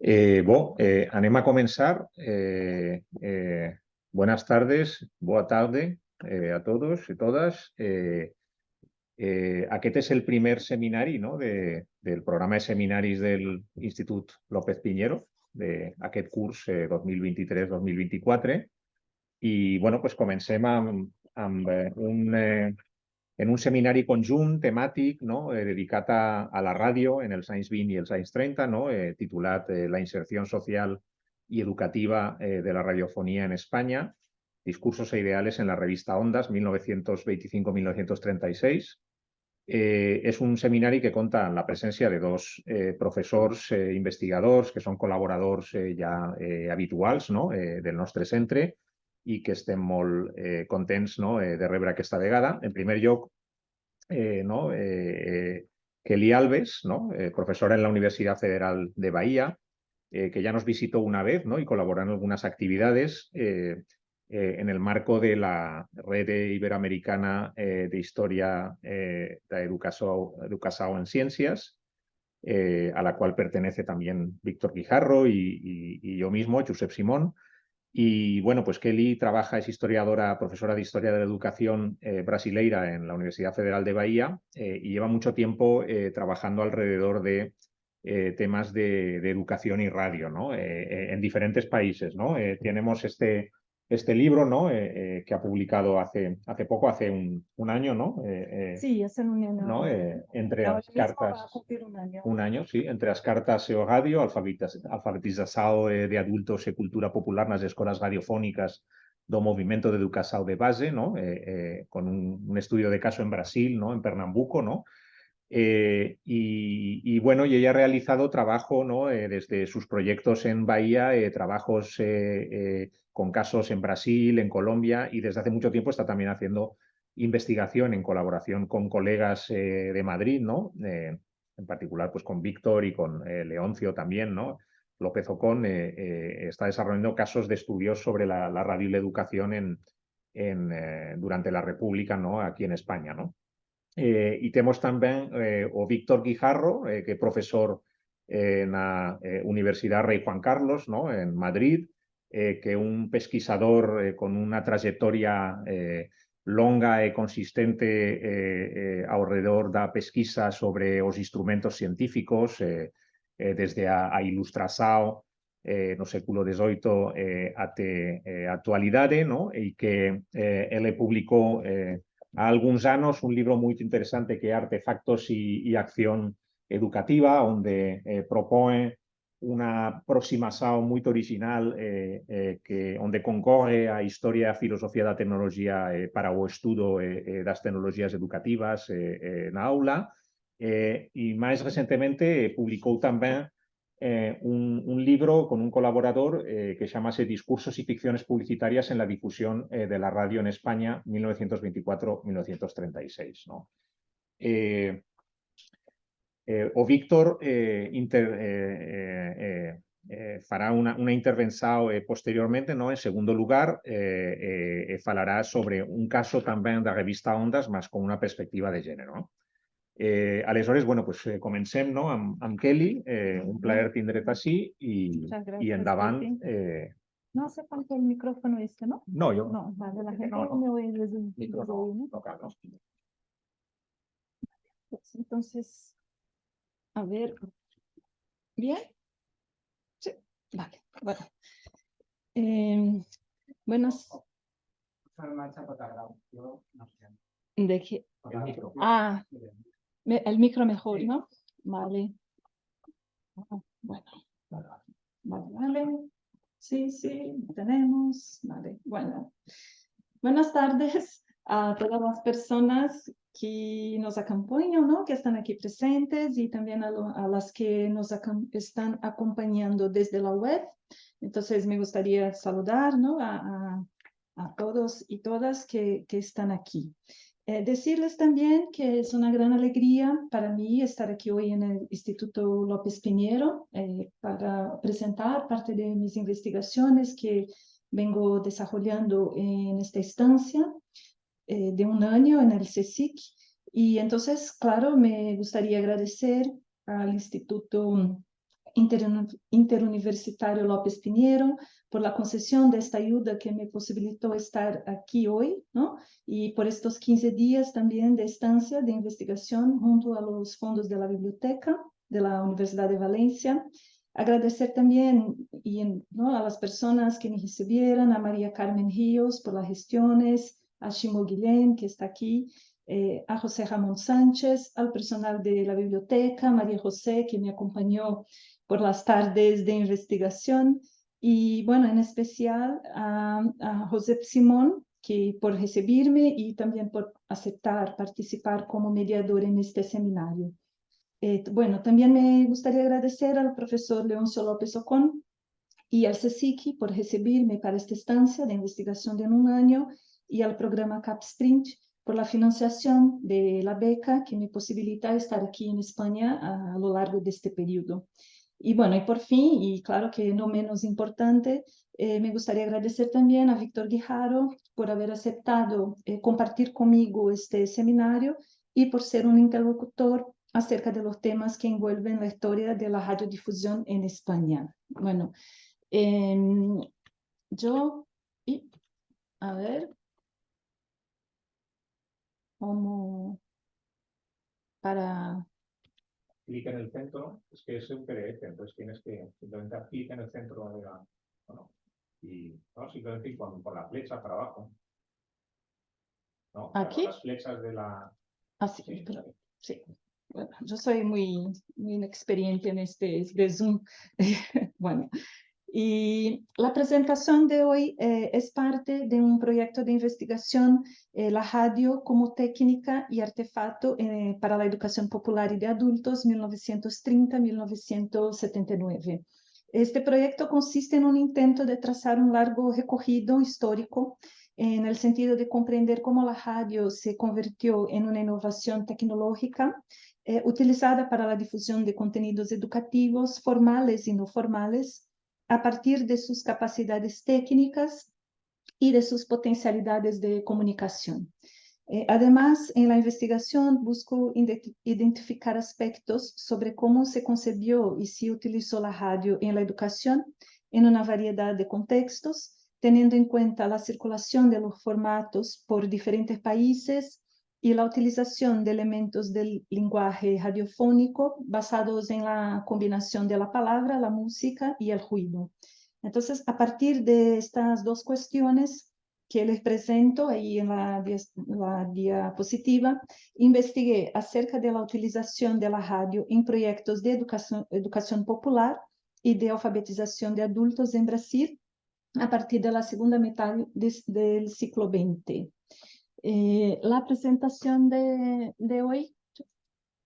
Anem a començar. Buenas tardes, boa tarde a todos y todas. Aquest és el primer seminari, no, del programa de seminaris del Institut López Piñero, d'aquest curs 2023-2024. I bueno, pues comencem en un seminari conjunt temàtic, no? Dedicat a la ràdio en els anys 20 i els anys 30, no? Titulat La inserció social i educativa de la radiofonía en España, discursos e ideales en la revista Ondas, 1925-1936. És un seminari que compta amb la presència de dos professors investigadors que són col·laboradors ja habituals, no? Del nostre centre, i que estem molt contents, no? De rebre aquesta vegada. En primer lloc, Kelly Alves, ¿no? Profesora en la Universidad Federal de Bahía, que ya nos visitó una vez, ¿no? Y colaboró en algunas actividades en el marco de la Red Iberoamericana de Historia de Educación en Ciencias, a la cual pertenece también Víctor Guijarro y yo mismo, Josep Simón. Y bueno, pues Kelly trabaja, es historiadora, profesora de Historia de la Educación brasileira en la Universidad Federal de Bahía y lleva mucho tiempo trabajando alrededor de temas de educación y radio, ¿no? En diferentes países, ¿no? Tenemos este libro, ¿no? Que ha publicado hace poco, hace un año, ¿no? Sí, hace un año. ¿No? Entre Ahora las mismo cartas... va a cumplir un año. Un año, sí, entre as cartas e o radio, alfabetização de adultos e cultura popular nas escolas radiofónicas do movimento de educação de base, ¿no? Con un estudio de caso en Brasil, ¿no? En Pernambuco, ¿no? Y bueno, y ella ha realizado trabajo, ¿no? Desde sus proyectos en Bahía, trabajos con casos en Brasil, en Colombia, y desde hace mucho tiempo está también haciendo investigación en colaboración con colegas de Madrid, ¿no? En particular pues con Víctor y con Leoncio también, ¿no? López Ocón está desarrollando casos de estudios sobre la radio y la educación durante la República, ¿no? Aquí en España, ¿no? Y tenemos también o Víctor Guijarro, que es profesor en la Universidad Rey Juan Carlos, ¿no? En Madrid, que un pesquisador con una trayectoria longa y consistente alrededor da pesquisa sobre os instrumentos científicos, desde a ilustração no século XVIII até actualidade, ¿no? Y que él publicó há alguns anos un libro moi interesante que é Artefactos e Acción Educativa, onde propõe unha aproximación moito original onde concorre a historia e a filosofía da tecnología para o estudo das tecnologías educativas na aula. E máis recentemente publicou tamén un libro con un colaborador que chamase Discursos y ficciones publicitarias en la difusión de la radio en España 1924-1936. ¿No? O Víctor fará una intervención posteriormente, ¿no? En segundo lugar, falará sobre un caso también de la revista Ondas, más con una perspectiva de género, ¿no? Aleshores, bueno, pues comencem, no? Amb Kelly, un plaer tindre't així i endavant. No hace falta el micrófono este, ¿no? No, yo. No, vale, la gente no. me oye desde Micro no, ahí, ¿no? no, claro. Pues entonces, a ver, ¿bien? Sí, vale, bueno. Buenas. ¿De qué? El micro. Ah, el micro mejor, ¿no? Vale. Bueno, vale. Sí, tenemos. Vale, bueno. Buenas tardes a todas las personas que nos acompañan, ¿no? Que están aquí presentes y también a las que nos están acompañando desde la web. Entonces me gustaría saludar, ¿no? a todos y todas que están aquí. Decirles también que es una gran alegría para mí estar aquí hoy en el Instituto López Piñero para presentar parte de mis investigaciones que vengo desarrollando en esta estancia de un año en el CSIC. Y entonces, claro, me gustaría agradecer al Instituto Interuniversitario López Pinheiro, por la concesión de esta ayuda que me posibilitó estar aquí hoy, ¿no? Y por estos 15 días también de estancia de investigación junto a los fondos de la biblioteca de la Universidad de Valencia. Agradecer también ¿no? a las personas que me recibieron, a María Carmen Ríos por las gestiones, a Shimo Guillén, que está aquí, a José Ramón Sánchez, al personal de la biblioteca, María José, que me acompañó por las tardes de investigación, y bueno, en especial a José Simón, que por recibirme y también por aceptar participar como mediador en este seminario. Bueno, también me gustaría agradecer al profesor Leoncio López Ocón y al CSIC por recibirme para esta estancia de investigación de un año, y al programa CapSprint por la financiación de la beca que me posibilita estar aquí en España a lo largo de este periodo. Y bueno, y por fin, y claro que no menos importante, me gustaría agradecer también a Víctor Guijaro por haber aceptado compartir conmigo este seminario y por ser un interlocutor acerca de los temas que envuelven la historia de la radiodifusión en España. Bueno, yo, a ver, como para... Clic en el centro, es que es un PDF, entonces tienes que simplemente dar clic en el centro de la... Bueno, y ¿no? Simplemente ir por la flecha para abajo. ¿No? ¿Aquí? Las flechas de la... Ah, sí, Sí. pero, sí. Bueno, yo soy muy inexperiente en este de Zoom. Bueno, y la presentación de hoy es parte de un proyecto de investigación, la radio como técnica y artefacto para la educación popular y de adultos, 1930-1979. Este proyecto consiste en un intento de trazar un largo recorrido histórico en el sentido de comprender cómo la radio se convirtió en una innovación tecnológica utilizada para la difusión de contenidos educativos formales y no formales, a partir de sus capacidades técnicas y de sus potencialidades de comunicación. Además, en la investigación busco identificar aspectos sobre cómo se concebió y se utilizó la radio en la educación en una variedad de contextos, teniendo en cuenta la circulación de los formatos por diferentes países y la utilización de elementos del lenguaje radiofónico basados en la combinación de la palabra, la música y el ruido. Entonces, a partir de estas dos cuestiones que les presento ahí en la diapositiva, investigué acerca de la utilización de la radio en proyectos de educación popular y de alfabetización de adultos en Brasil a partir de la segunda mitad del siglo XX. La presentación de hoy,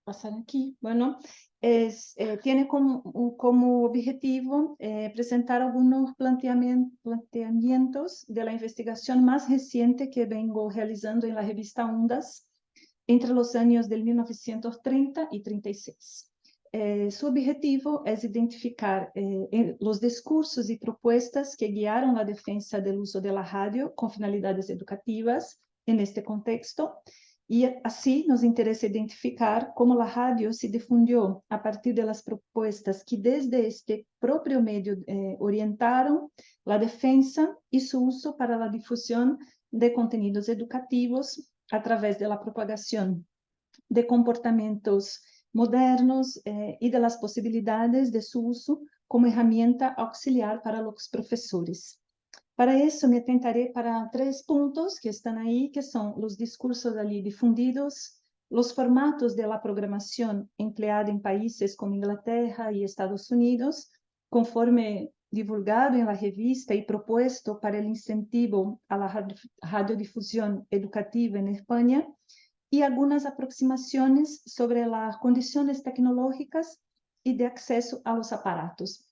pasar aquí, bueno, tiene como objetivo presentar algunos planteamientos de la investigación más reciente que vengo realizando en la revista Ondas entre los años del 1930 y 36. Su objetivo es identificar los discursos y propuestas que guiaron la defensa del uso de la radio con finalidades educativas en este contexto, y así nos interesa identificar cómo la radio se difundió a partir de las propuestas que desde este propio medio orientaron la defensa y su uso para la difusión de contenidos educativos a través de la propagación de comportamientos modernos y de las posibilidades de su uso como herramienta auxiliar para los profesores. Para eso me atentaré para 3 puntos que están ahí, que son los discursos allí difundidos, los formatos de la programación empleada en países como Inglaterra y Estados Unidos, conforme divulgado en la revista y propuesto para el incentivo a la radiodifusión educativa en España, y algunas aproximaciones sobre las condiciones tecnológicas y de acceso a los aparatos.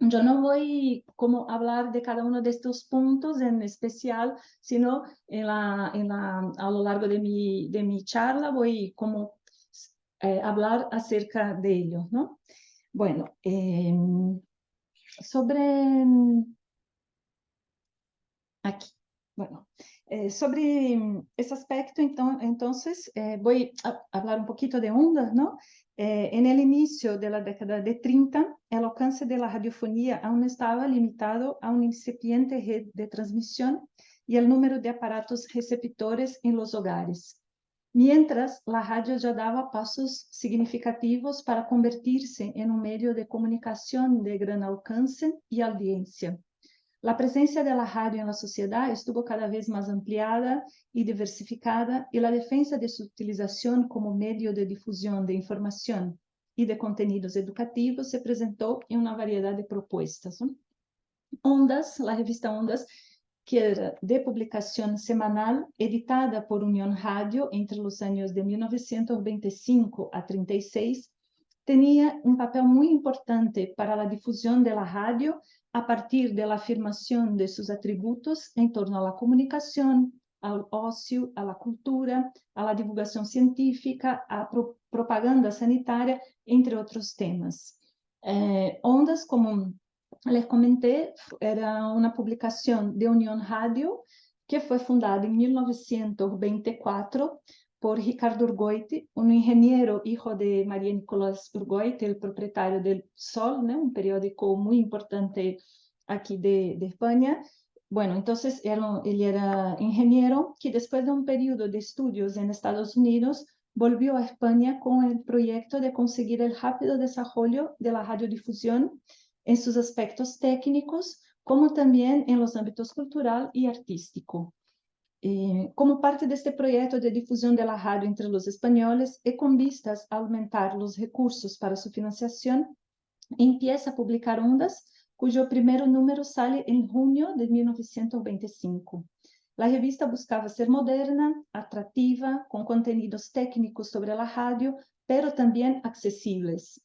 Yo no voy como a hablar de cada uno de estos puntos en especial, sino a lo largo de mi charla voy como hablar acerca de ellos, ¿no? Bueno, sobre aquí, bueno, Sobre ese aspecto, entonces, voy a hablar un poquito de ondas, ¿no? En el inicio de la década de 30, el alcance de la radiofonía aún estaba limitado a una incipiente red de transmisión y el número de aparatos receptores en los hogares, mientras la radio ya daba pasos significativos para convertirse en un medio de comunicación de gran alcance y audiencia. La presencia de la radio en la sociedad estuvo cada vez más ampliada y diversificada, y la defensa de su utilización como medio de difusión de información y de contenidos educativos se presentó en una variedad de propuestas, ¿no? Ondas, la revista Ondas, que era de publicación semanal, editada por Unión Radio entre los años de 1925 a 36, tenía un papel muy importante para la difusión de la radio a partir de la afirmación de sus atributos en torno a la comunicación, al ocio, a la cultura, a la divulgación científica, a propaganda sanitaria, entre otros temas. Ondas, como les comenté, era una publicación de Unión Radio que fue fundada en 1924 por Ricardo Urgoiti, un ingeniero hijo de María Nicolás Urgoiti, el propietario del Sol, ¿no? Un periódico muy importante aquí de España. Bueno, entonces él era ingeniero que después de un periodo de estudios en Estados Unidos volvió a España con el proyecto de conseguir el rápido desarrollo de la radiodifusión en sus aspectos técnicos, como también en los ámbitos cultural y artístico. Como parte de este proyecto de difusión de la radio entre los españoles y con vistas a aumentar los recursos para su financiación, empieza a publicar Ondas, cuyo primer número sale en junio de 1925. La revista buscaba ser moderna, atractiva, con contenidos técnicos sobre la radio, pero también accesibles.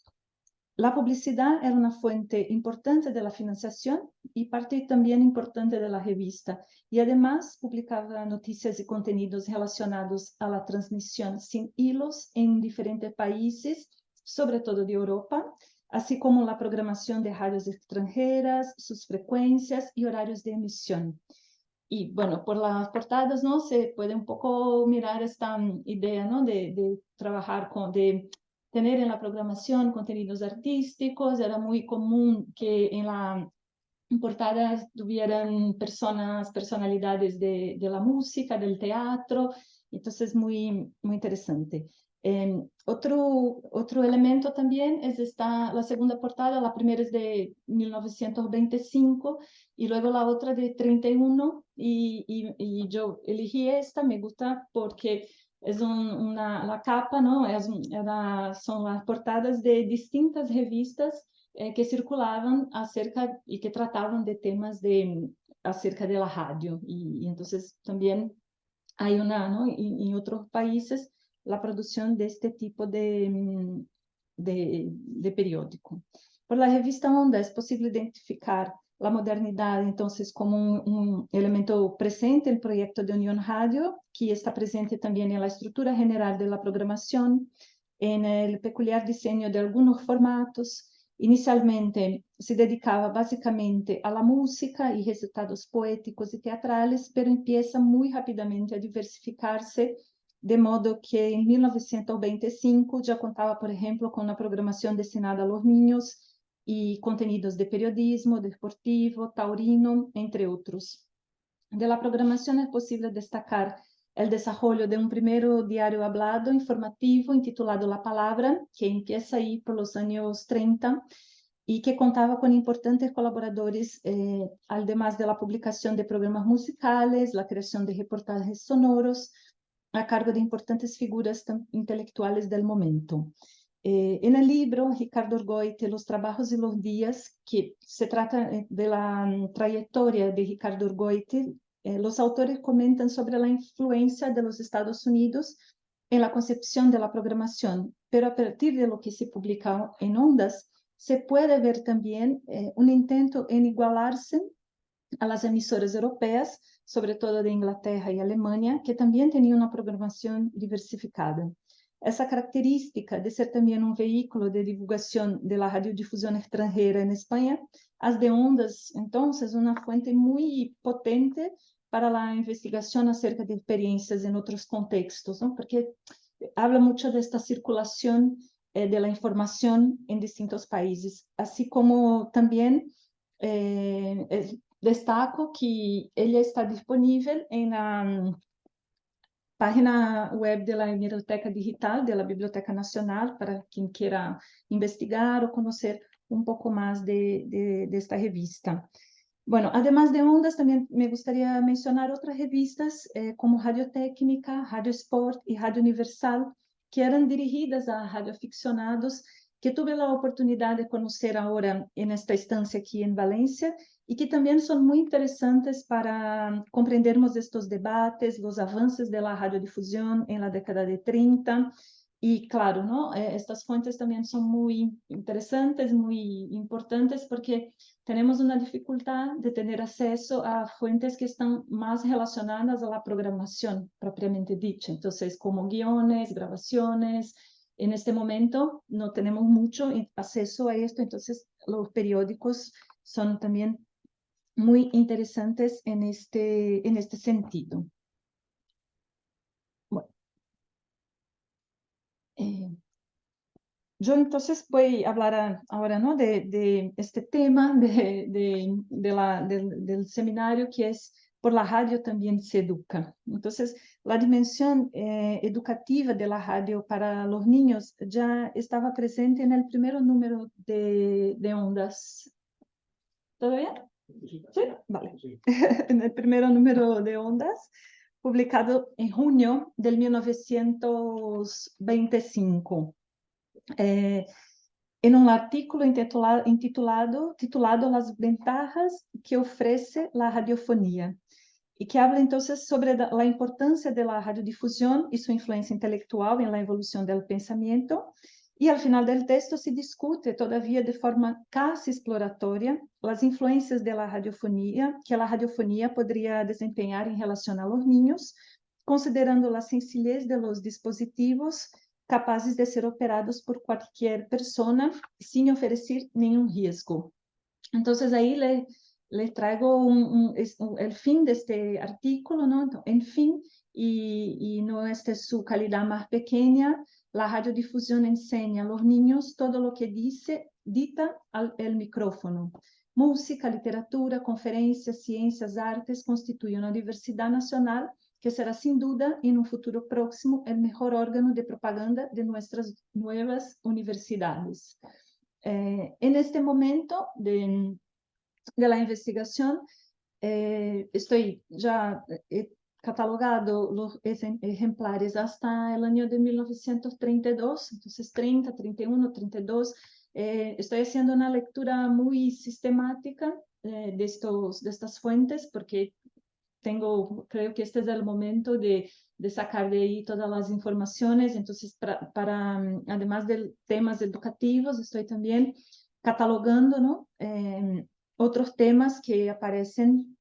La publicidad era una fuente importante de la financiación y parte también importante de la revista, y además publicaba noticias y contenidos relacionados a la transmisión sin hilos en diferentes países, sobre todo de Europa, así como la programación de radios extranjeras, sus frecuencias y horarios de emisión. Y bueno, por las portadas, ¿no? Se puede un poco mirar esta idea, ¿no? De trabajar de tener en la programación contenidos artísticos. Era muy común que en la portada tuvieran personalidades de la música, del teatro. Entonces, muy interesante. Otro elemento también es la segunda portada. La primera es de 1925 y luego la otra de 31, y yo elegí esta, me gusta porque es la capa, ¿no? Son las portadas de distintas revistas que circulaban acerca y que trataban de temas acerca de la radio. Y entonces también hay ¿no? En otros países la producción de este tipo de periódico. Por la revista Onda es posible identificar la modernidad entonces como un elemento presente en el proyecto de Unión Radio, que está presente también en la estructura general de la programación, en el peculiar diseño de algunos formatos. Inicialmente se dedicaba básicamente a la música y recitados poéticos y teatrales, pero empieza muy rápidamente a diversificarse, de modo que en 1925 ya contaba, por ejemplo, con una programación destinada a los niños y contenidos de periodismo, deportivo, taurino, entre otros. De la programación es posible destacar el desarrollo de un primer diario hablado informativo intitulado La Palabra, que empieza ahí por los años 30 y que contaba con importantes colaboradores, además de la publicación de programas musicales, la creación de reportajes sonoros, a cargo de importantes figuras intelectuales del momento. En el libro, Ricardo Urgoiti, Los trabajos y los días, que se trata de la trayectoria de Ricardo Urgoiti, los autores comentan sobre la influencia de los Estados Unidos en la concepción de la programación, pero a partir de lo que se publica en Ondas, se puede ver también un intento en igualarse a las emisoras europeas, sobre todo de Inglaterra y Alemania, que también tenían una programación diversificada. Esa característica de ser también un vehículo de divulgación de la radiodifusión extranjera en España, hace de Ondas, entonces, una fuente muy potente para la investigación acerca de experiencias en otros contextos, ¿no? Porque habla mucho de esta circulación de la información en distintos países, así como también destaco que ella está disponible en la página web de la Biblioteca Digital, de la Biblioteca Nacional, para quien quiera investigar o conocer un poco más de esta revista. Bueno, además de Ondas, también me gustaría mencionar otras revistas como Radio Técnica, Radio Sport y Radio Universal, que eran dirigidas a radioaficionados, que tuve la oportunidad de conocer ahora en esta estancia aquí en Valencia, y que también son muy interesantes para comprendermos estos debates, los avances de la radiodifusión en la década de 30. Y claro, ¿no? Estas fuentes también son muy interesantes, muy importantes, porque tenemos una dificultad de tener acceso a fuentes que están más relacionadas a la programación propiamente dicha. Entonces, como guiones, grabaciones, en este momento no tenemos mucho acceso a esto, entonces los periódicos son también muy interesantes en este sentido. Bueno, yo entonces voy a hablar ahora, ¿no? de este tema del seminario, que es Por la radio también se educa. Entonces, la dimensión educativa de la radio para los niños ya estaba presente en el primer número de Ondas. ¿Todavía? Sí, vale. En el primer número de Ondas, publicado en junio del 1925. En un artículo titulado Las ventajas que ofrece la radiofonía, y que habla entonces sobre la importancia de la radiodifusión y su influencia intelectual en la evolución del pensamiento. Y al final del texto se discute todavía de forma casi exploratoria las influencias de la radiofonía que la radiofonía podría desempeñar en relación a los niños, considerando la sencillez de los dispositivos capaces de ser operados por cualquier persona sin ofrecer ningún riesgo. Entonces ahí le traigo el fin de este artículo, ¿no? Entonces, en fin, y no esta es su calidad más pequeña, la radiodifusión enseña a los niños todo lo que dita el micrófono. Música, literatura, conferencias, ciencias, artes constituyen una diversidad nacional que será sin duda en un futuro próximo el mejor órgano de propaganda de nuestras nuevas universidades. En este momento de la investigación, estoy ya catalogado los ejemplares hasta el año de 1932, entonces 30, 31, 32. Estoy haciendo una lectura muy sistemática de estas fuentes, porque creo que este es el momento de sacar de ahí todas las informaciones. Entonces, además de temas educativos, estoy también catalogando, ¿no? Otros temas que aparecen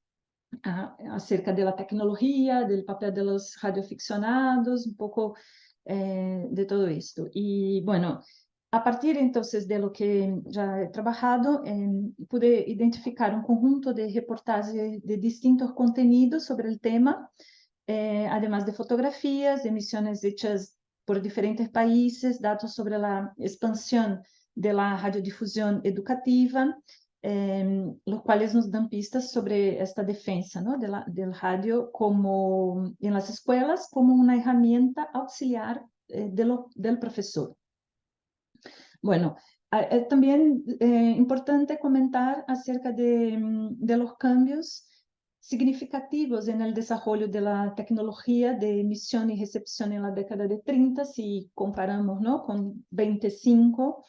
acerca de la tecnología, del papel de los radioaficionados, un poco de todo esto. Y bueno, a partir entonces de lo que ya he trabajado, pude identificar un conjunto de reportajes de distintos contenidos sobre el tema, además de fotografías, emisiones hechas por diferentes países, datos sobre la expansión de la radiodifusión educativa, los cuales nos dan pistas sobre esta defensa, ¿no? del radio como en las escuelas como una herramienta auxiliar del profesor. Bueno, también importante comentar acerca de los cambios significativos en el desarrollo de la tecnología de emisión y recepción en la década de 30, si comparamos, ¿no? con 25,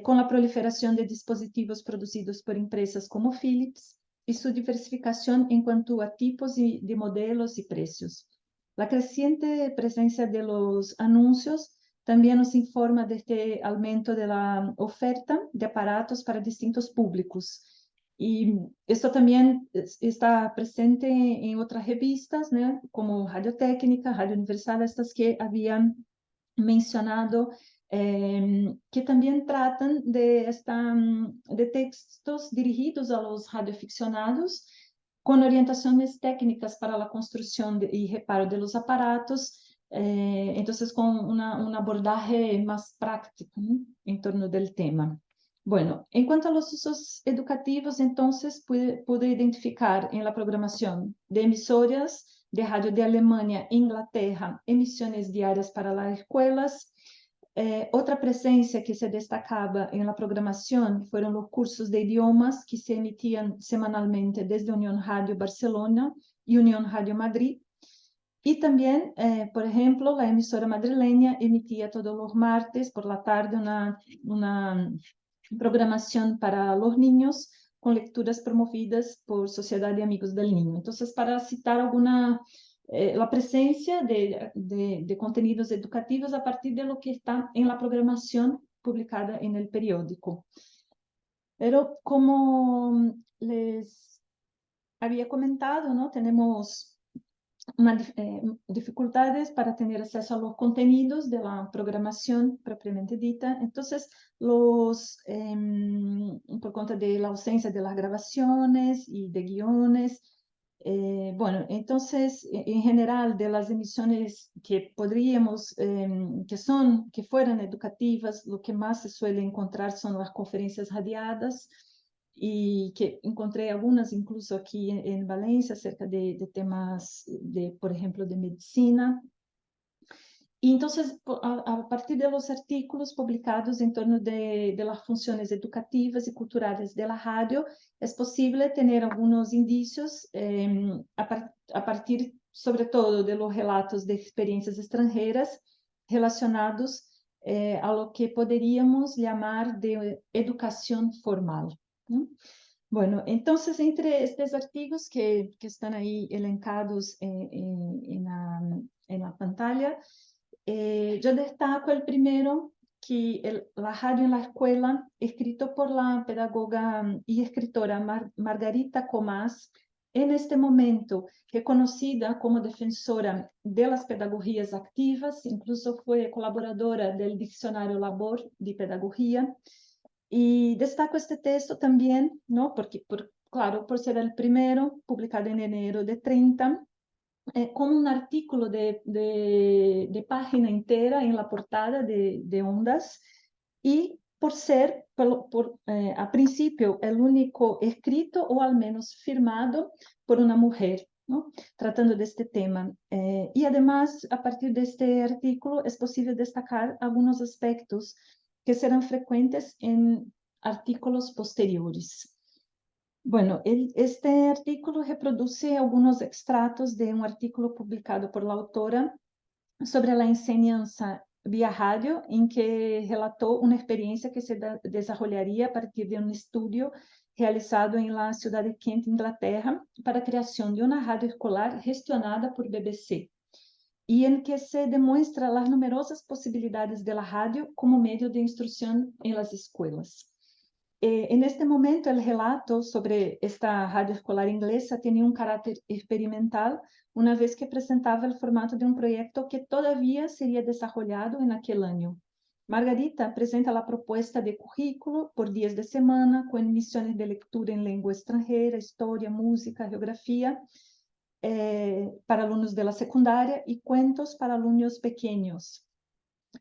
con la proliferación de dispositivos producidos por empresas como Philips y su diversificación en cuanto a tipos de modelos y precios. La creciente presencia de los anuncios también nos informa de este aumento de la oferta de aparatos para distintos públicos. Y esto también está presente en otras revistas, ¿no? como Radio Técnica, Radio Universal, estas que habían mencionado, que también tratan de textos dirigidos a los radioaficionados, con orientaciones técnicas para la construcción y reparo de los aparatos, entonces con un abordaje más práctico, ¿no?, en torno del tema. Bueno, en cuanto a los usos educativos, entonces pude identificar en la programación de emisoras de radio de Alemania e Inglaterra, emisiones diarias para las escuelas. Otra presencia que se destacaba en la programación fueron los cursos de idiomas que se emitían semanalmente desde Unión Radio Barcelona y Unión Radio Madrid. Y también, por ejemplo, la emisora madrileña emitía todos los martes por la tarde una programación para los niños con lecturas promovidas por Sociedad de Amigos del Niño. Entonces, para citar la presencia de contenidos educativos a partir de lo que está en la programación publicada en el periódico. Pero como les había comentado, ¿no?, tenemos dificultades para tener acceso a los contenidos de la programación propiamente dita. Entonces, por cuenta de la ausencia de las grabaciones y de guiones, bueno, entonces, en general, de las emisiones que podríamos, que fueran educativas, lo que más se suele encontrar son las conferencias radiadas, y que encontré algunas incluso aquí en Valencia acerca de temas, por ejemplo, de medicina. Y entonces, a partir de los artículos publicados en torno de las funciones educativas y culturales de la radio, es posible tener algunos indicios a partir, sobre todo, de los relatos de experiencias extranjeras relacionados a lo que podríamos llamar de educación formal, ¿no? Bueno, entonces, entre estos artículos que están ahí elencados en la pantalla, yo destaco el primero, que la radio en la escuela, escrito por la pedagoga y escritora Margarita Comas, en este momento reconocida como defensora de las pedagogías activas, incluso fue colaboradora del Diccionario Labor de Pedagogía. Y destaco este texto también, ¿no?, porque, claro, por ser el primero, publicado en enero de 30, con un artículo de página entera en la portada de Ondas, y por ser, a principio, el único escrito o al menos firmado por una mujer, ¿no?, tratando de este tema. Y además, a partir de este artículo, es posible destacar algunos aspectos que serán frecuentes en artículos posteriores. Bueno, este artículo reproduce algunos extractos de un artículo publicado por la autora sobre la enseñanza vía radio, en que relató una experiencia que se desarrollaría a partir de un estudio realizado en la ciudad de Kent, Inglaterra, para la creación de una radio escolar gestionada por BBC, y en que se demuestra las numerosas posibilidades de la radio como medio de instrucción en las escuelas. En este momento, el relato sobre esta radio escolar inglesa tenía un carácter experimental, una vez que presentaba el formato de un proyecto que todavía sería desarrollado en aquel año. Margarita presenta la propuesta de currículo por días de semana, con emisiones de lectura en lengua extranjera, historia, música, geografía, para alumnos de la secundaria, y cuentos para alumnos pequeños.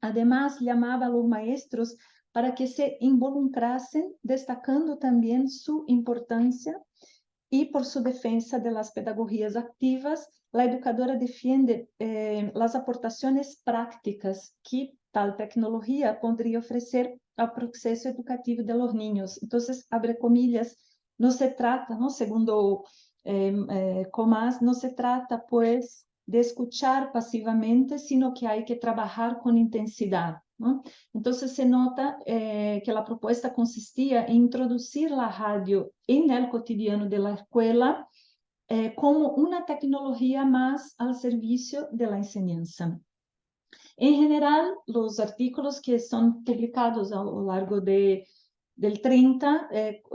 Además, llamaba a los maestros para que se involucrasen, destacando también su importancia, y por su defensa de las pedagogías activas, la educadora defiende las aportaciones prácticas que tal tecnología podría ofrecer al proceso educativo de los niños. Entonces, abre comillas, no se trata, ¿no?, segundo Comas, no se trata, pues, de escuchar pasivamente, sino que hay que trabajar con intensidad, ¿no? Entonces, se nota que la propuesta consistía en introducir la radio en el cotidiano de la escuela como una tecnología más al servicio de la enseñanza. En general, los artículos que son publicados a lo largo del 30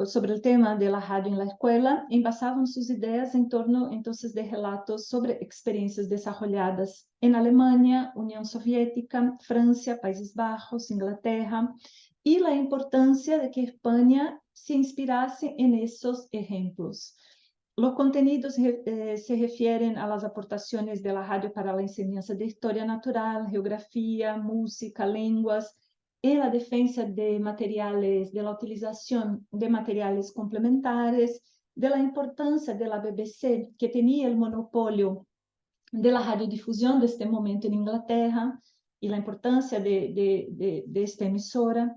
sobre el tema de la radio en la escuela envasaban sus ideas en torno, entonces, de relatos sobre experiencias desarrolladas en Alemania, Unión Soviética, Francia, Países Bajos, Inglaterra, y la importancia de que España se inspirase en esos ejemplos. Los contenidos se refieren a las aportaciones de la radio para la enseñanza de historia natural, geografía, música, lenguas, en la defensa de materiales, de la utilización de materiales complementares, de la importancia de la BBC, que tenía el monopolio de la radiodifusión de este momento en Inglaterra, y la importancia de esta emisora,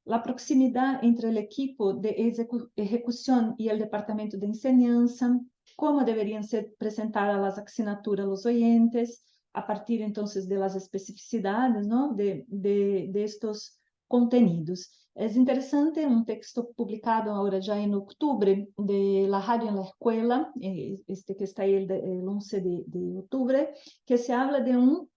la proximidad entre el equipo de ejecución y el departamento de enseñanza, cómo deberían ser presentadas las asignaturas a los oyentes, a partir entonces de las especificidades, ¿no? de estos contenidos. Es interesante un texto publicado ahora ya en octubre de la radio en la escuela, este que está ahí el 11 de octubre, que se habla de un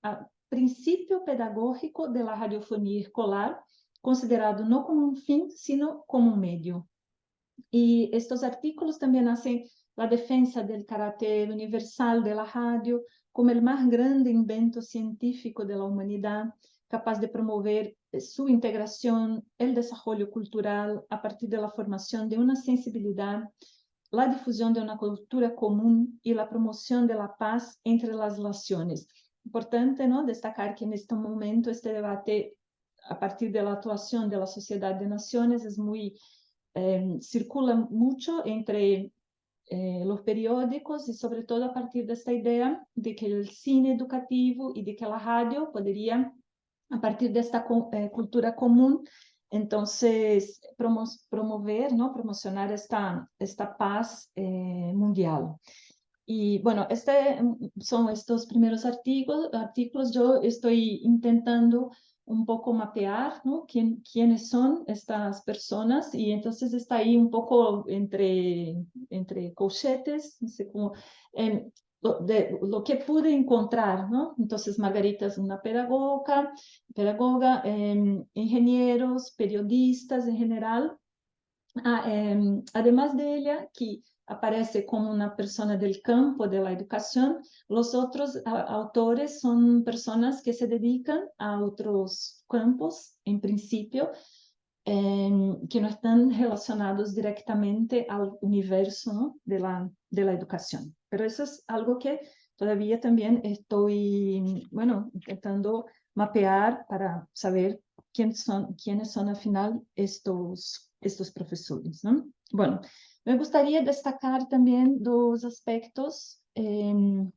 principio pedagógico de la radiofonía escolar, considerado no como un fin, sino como un medio. Y estos artículos también hacen la defensa del carácter universal de la radio como el más grande invento científico de la humanidad, capaz de promover su integración, el desarrollo cultural a partir de la formación de una sensibilidad, la difusión de una cultura común y la promoción de la paz entre las naciones. Importante, ¿no?, destacar que en este momento este debate a partir de la actuación de la Sociedad de Naciones es muy circula mucho entre los periódicos y sobre todo a partir de esta idea de que el cine educativo y de que la radio podría, a partir de esta cultura común, entonces promover, ¿no?, promocionar esta paz mundial. Y bueno, son estos primeros artículos. Yo estoy intentando un poco mapear, ¿no?, quiénes son estas personas, y entonces está ahí un poco entre colchetes, no sé cómo, lo que pude encontrar, ¿no? Entonces Margarita es una pedagoga, ingenieros, periodistas en general. Además de ella, que aparece como una persona del campo de la educación, los otros autores son personas que se dedican a otros campos, en principio, que no están relacionados directamente al universo, ¿no?, de la educación. Pero eso es algo que todavía también estoy, bueno, intentando mapear para saber quiénes son al final estos profesores, ¿no? Bueno, me gustaría destacar también dos aspectos de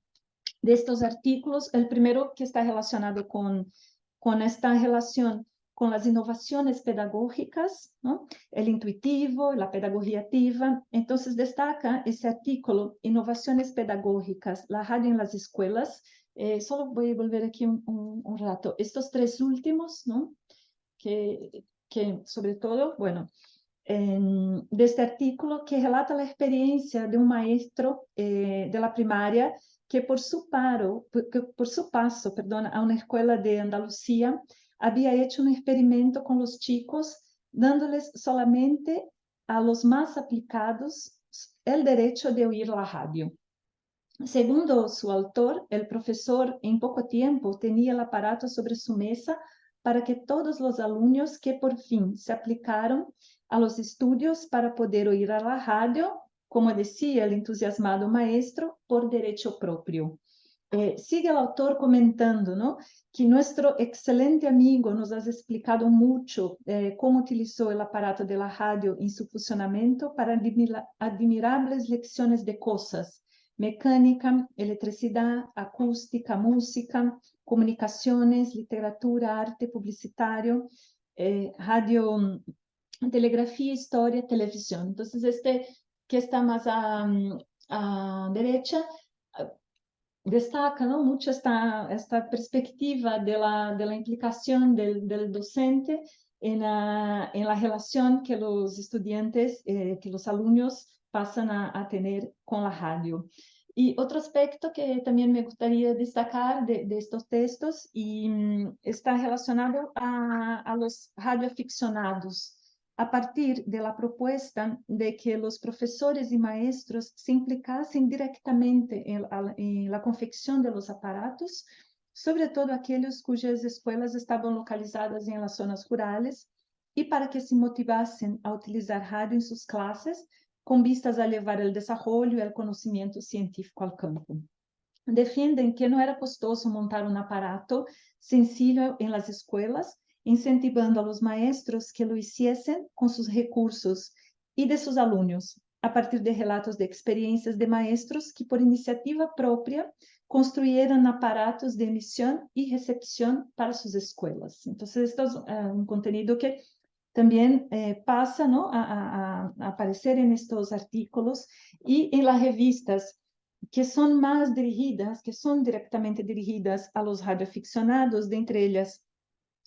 estos artículos. El primero, que está relacionado con esta relación con las innovaciones pedagógicas, ¿no?, el intuitivo, la pedagogía activa. Entonces destaca ese artículo, Innovaciones Pedagógicas, la radio en las escuelas. Solo voy a volver aquí un rato. Estos tres últimos, ¿no?, que sobre todo, bueno, de este artículo, que relata la experiencia de un maestro de la primaria que por su paso, a una escuela de Andalucía, había hecho un experimento con los chicos, dándoles solamente a los más aplicados el derecho de oír la radio. Segundo su autor, el profesor en poco tiempo tenía el aparato sobre su mesa para que todos los alumnos que por fin se aplicaron a los estudios para poder oír a la radio, como decía el entusiasmado maestro, por derecho propio. Sigue el autor comentando, ¿no?, que nuestro excelente amigo nos ha explicado mucho cómo utilizó el aparato de la radio en su funcionamiento para admirables lecciones de cosas: mecánica, electricidad, acústica, música, comunicaciones, literatura, arte publicitario, radio, telegrafía, historia, televisión. Entonces, este que está más a derecha destaca, ¿no?, mucho esta perspectiva de la implicación del docente en la relación que los estudiantes, que los alumnos pasan a tener con la radio. Y otro aspecto que también me gustaría destacar de estos textos está relacionado a los radioaficionados, a partir de la propuesta de que los profesores y maestros se implicasen directamente en la confección de los aparatos, sobre todo aquellos cuyas escuelas estaban localizadas en las zonas rurales, y para que se motivasen a utilizar radio en sus clases, con vistas a llevar el desarrollo y el conocimiento científico al campo. Defienden que no era costoso montar un aparato sencillo en las escuelas, incentivando a los maestros que lo hiciesen con sus recursos y de sus alumnos, a partir de relatos de experiencias de maestros que por iniciativa propia construyeron aparatos de emisión y recepción para sus escuelas. Entonces, esto es un contenido que también pasa, ¿no?, a aparecer en estos artículos y en las revistas que son más dirigidas, que son directamente dirigidas a los radioaficionados, dentre ellas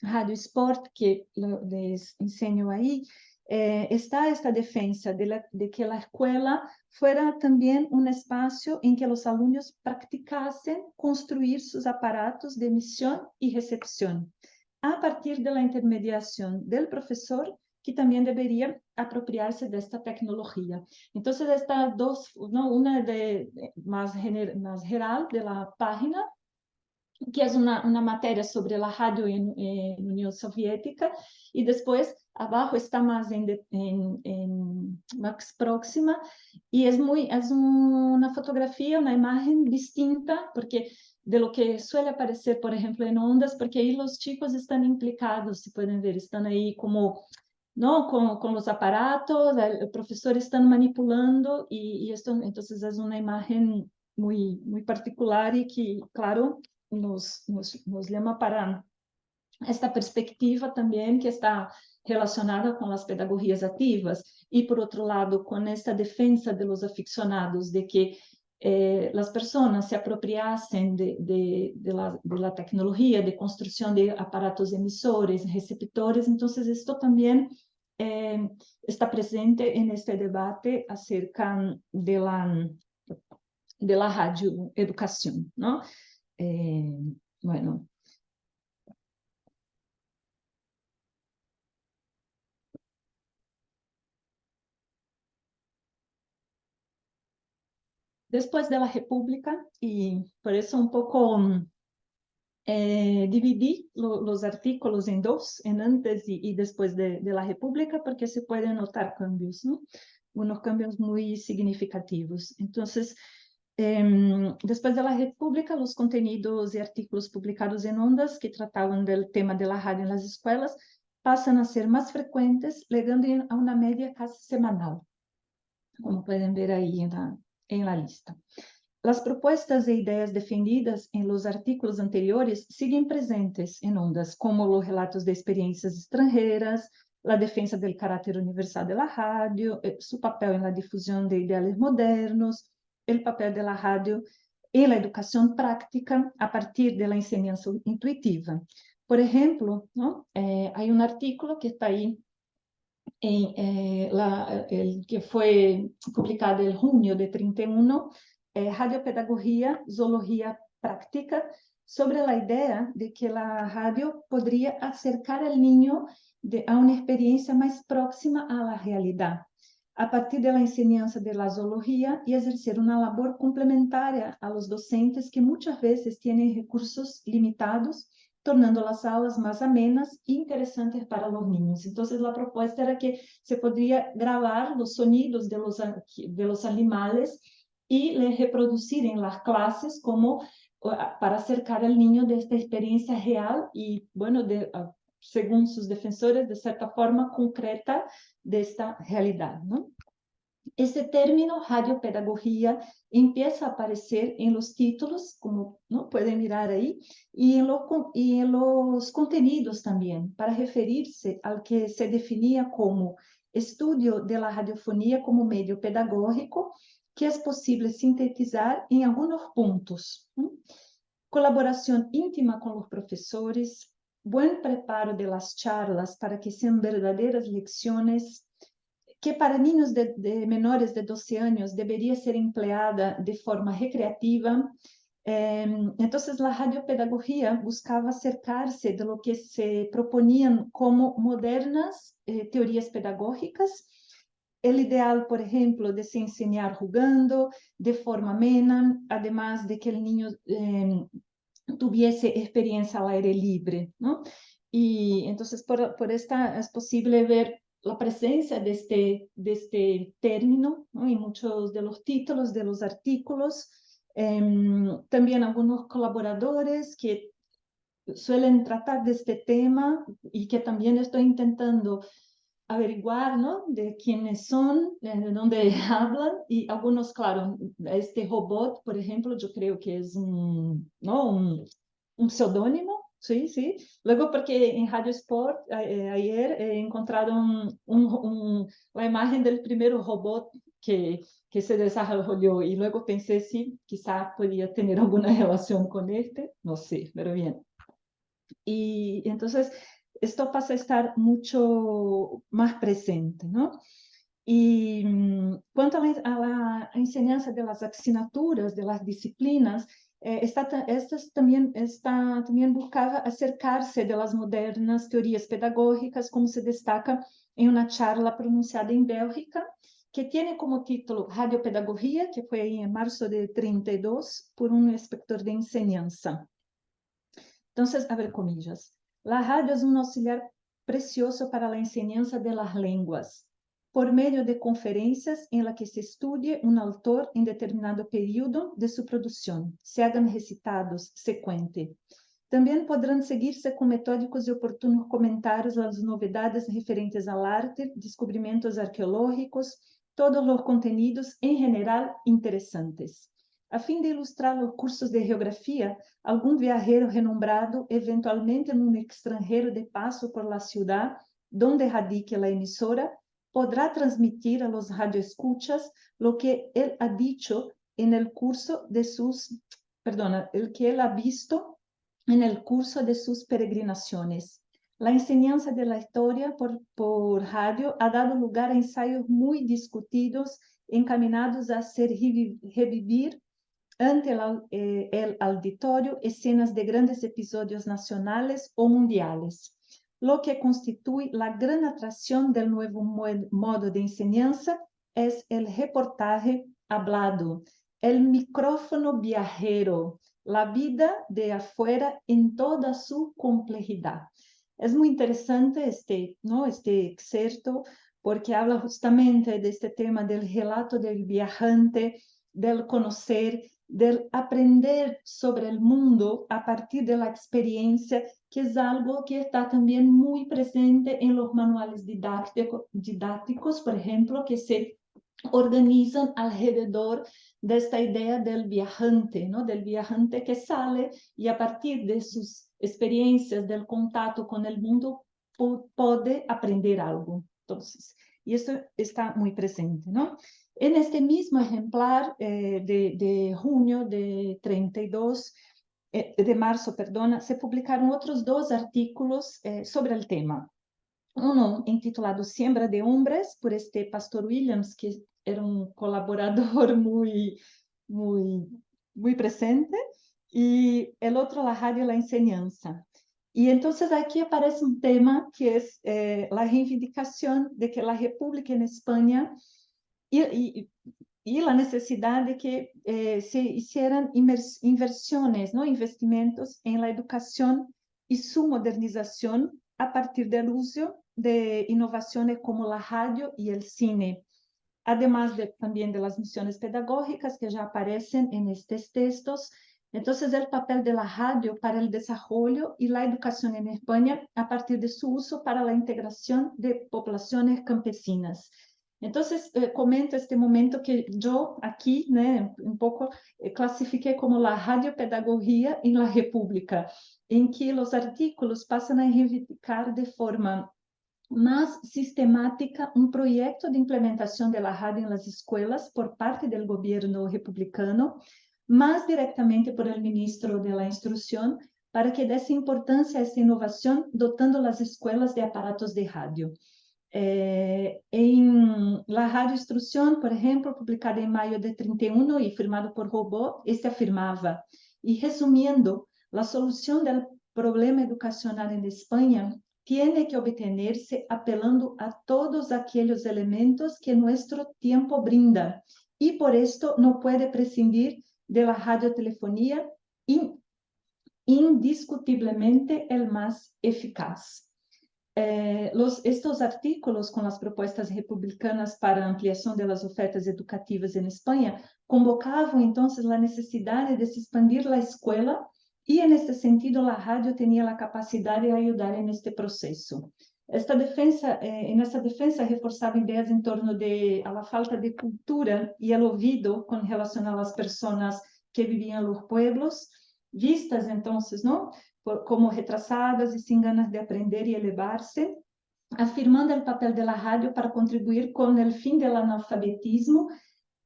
Radio Sport, que les enseño ahí. Está esta defensa de que la escuela fuera también un espacio en que los alumnos practicasen construir sus aparatos de emisión y recepción, a partir de la intermediación del profesor, que también debería apropiarse de esta tecnología. Entonces, estas dos, ¿no?, una más general de la página, que es una materia sobre la radio en Unión Soviética, y después abajo está más más próxima, y es una fotografía, una imagen distinta, porque de lo que suele aparecer, por ejemplo, en Ondas, porque ahí los chicos están implicados, si pueden ver, están ahí como, ¿no?, con los aparatos, el profesor están manipulando, y esto entonces es una imagen muy particular y que, claro, nos llama para esta perspectiva también que está relacionada con las pedagogías activas, y por otro lado con esta defensa de los aficionados de que las personas se apropiasen de la tecnología de construcción de aparatos emisores, receptores. Entonces esto también está presente en este debate acerca de la radioeducación, ¿no? Bueno, después de la República, y por eso un poco dividí los artículos en dos, en antes y después de la República, porque se pueden notar cambios, ¿no?, unos cambios muy significativos. Entonces, después de la República, los contenidos y artículos publicados en Ondas que trataban del tema de la radio en las escuelas pasan a ser más frecuentes, llegando a una media casi semanal, como pueden ver ahí en la lista. Las propuestas e ideas defendidas en los artículos anteriores siguen presentes en Ondas, como los relatos de experiencias extranjeras, la defensa del carácter universal de la radio, su papel en la difusión de ideales modernos, el papel de la radio en la educación práctica a partir de la enseñanza intuitiva. Por ejemplo, ¿no?, hay un artículo que está ahí, el que fue publicado en junio de 31, Radiopedagogía, Zoología Práctica, sobre la idea de que la radio podría acercar al niño a una experiencia más próxima a la realidad, a partir de la enseñanza de la zoología, y ejercer una labor complementaria a los docentes que muchas veces tienen recursos limitados, tornando las aulas más amenas e interesantes para los niños. Entonces, la propuesta era que se podría grabar los sonidos de los animales y les reproducir en las clases como para acercar al niño de esta experiencia real y, bueno, según sus defensores, de cierta forma concreta de esta realidad, ¿no? Ese término, radiopedagogía, empieza a aparecer en los títulos, como ¿no?, pueden mirar ahí, y en los contenidos también, para referirse al que se definía como estudio de la radiofonía como medio pedagógico, que es posible sintetizar en algunos puntos, ¿no? Colaboración íntima con los profesores, buen preparo de las charlas para que sean verdaderas lecciones, que para niños de menores de 12 años debería ser empleada de forma recreativa. Entonces, la radiopedagogía buscaba acercarse de lo que se proponían como modernas teorías pedagógicas. El ideal, por ejemplo, de se enseñar jugando, de forma amena, además de que el niño tuviese experiencia al aire libre, ¿no? Y entonces, por esta es posible ver la presencia de este término, ¿no? En muchos de los títulos de los artículos. También algunos colaboradores que suelen tratar de este tema y que también estoy intentando averiguar, ¿no? De quiénes son, de dónde hablan, y algunos, claro, este robot, por ejemplo, yo creo que es ¿no? un seudónimo, sí, sí. Luego porque en Radio Sport ayer encontraron la imagen del primer robot que se desarrolló y luego pensé si quizá podía tener alguna relación con este, no sé, pero bien. Y entonces esto pasa a estar mucho más presente, ¿no? Y cuanto a la enseñanza de las asignaturas, de las disciplinas, estas también buscaba acercarse de las modernas teorías pedagógicas, como se destaca en una charla pronunciada en Bélgica, que tiene como título Radiopedagogía, que fue en marzo de 32 por un inspector de enseñanza. Entonces, a ver, comillas. La radio es un auxiliar precioso para la enseñanza de las lenguas, por medio de conferencias en las que se estudie un autor en determinado periodo de su producción, se hagan recitados, se cuente. También podrán seguirse con metódicos y oportunos comentarios a las novedades referentes al arte, descubrimientos arqueológicos, todos los contenidos en general interesantes. A fin de ilustrar los cursos de geografía, algún viajero renombrado, eventualmente en un extranjero de paso por la ciudad donde radique la emisora, podrá transmitir a los radioescuchas lo que él ha dicho en el curso de el que él ha visto en el curso de sus peregrinaciones. La enseñanza de la historia por radio ha dado lugar a ensayos muy discutidos, encaminados a hacer revivir ante el auditorio escenas de grandes episodios nacionales o mundiales, lo que constituye la gran atracción del nuevo modo de enseñanza es el reportaje hablado, el micrófono viajero, la vida de afuera en toda su complejidad. Es muy interesante este excerto porque habla justamente de este tema del relato del viajante, del conocer, del aprender sobre el mundo a partir de la experiencia, que es algo que está también muy presente en los manuales didácticos, por ejemplo, que se organizan alrededor de esta idea del viajante, ¿no? Del viajante que sale y a partir de sus experiencias, del contacto con el mundo, puede aprender algo. Entonces, y esto está muy presente, ¿no? En este mismo ejemplar de junio de 32, de marzo, perdona, se publicaron otros dos artículos sobre el tema. Uno intitulado Siembra de Hombres, por este Pastor Williams, que era un colaborador muy presente, y el otro, La Radio y la Enseñanza. Y entonces aquí aparece un tema que es la reivindicación de que la República en España y la necesidad de que se hicieran inversiones, ¿no? Investimentos en la educación y su modernización a partir del uso de innovaciones como la radio y el cine, además también de las misiones pedagógicas que ya aparecen en estos textos. Entonces, el papel de la radio para el desarrollo y la educación en España a partir de su uso para la integración de poblaciones campesinas. Entonces, comento este momento que yo aquí, ¿no? Un poco clasifiqué como la radiopedagogía en la República, en que los artículos pasan a reivindicar de forma más sistemática un proyecto de implementación de la radio en las escuelas por parte del gobierno republicano, más directamente por el ministro de la Instrucción, para que desse importancia a esta innovación, dotando las escuelas de aparatos de radio. En la Radio Instrucción, por ejemplo, publicada en mayo de 31 y firmado por Robot, este afirmaba, y resumiendo, la solución del problema educacional en España tiene que obtenerse apelando a todos aquellos elementos que nuestro tiempo brinda, y por esto no puede prescindir de la radiotelefonía, indiscutiblemente el más eficaz. Estos artículos con las propuestas republicanas para ampliación de las ofertas educativas en España convocaban entonces la necesidad de se expandir la escuela y en este sentido la radio tenía la capacidad de ayudar en este proceso. En esta defensa reforzaba ideas en torno a la falta de cultura y el olvido con relación a las personas que vivían en los pueblos, vistas entonces, ¿no?, como retrasadas y sin ganas de aprender y elevarse, afirmando el papel de la radio para contribuir con el fin del analfabetismo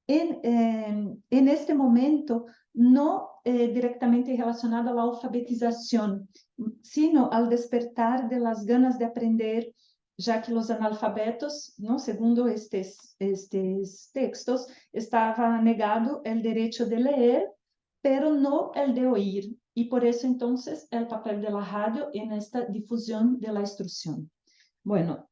en este momento, no directamente relacionado a la alfabetización, sino al despertar de las ganas de aprender, ya que los analfabetos, ¿no?, segundo estos textos, estaba negado el derecho de leer, pero no el de oír. Y por eso entonces el papel de la radio en esta difusión de la instrucción. Bueno,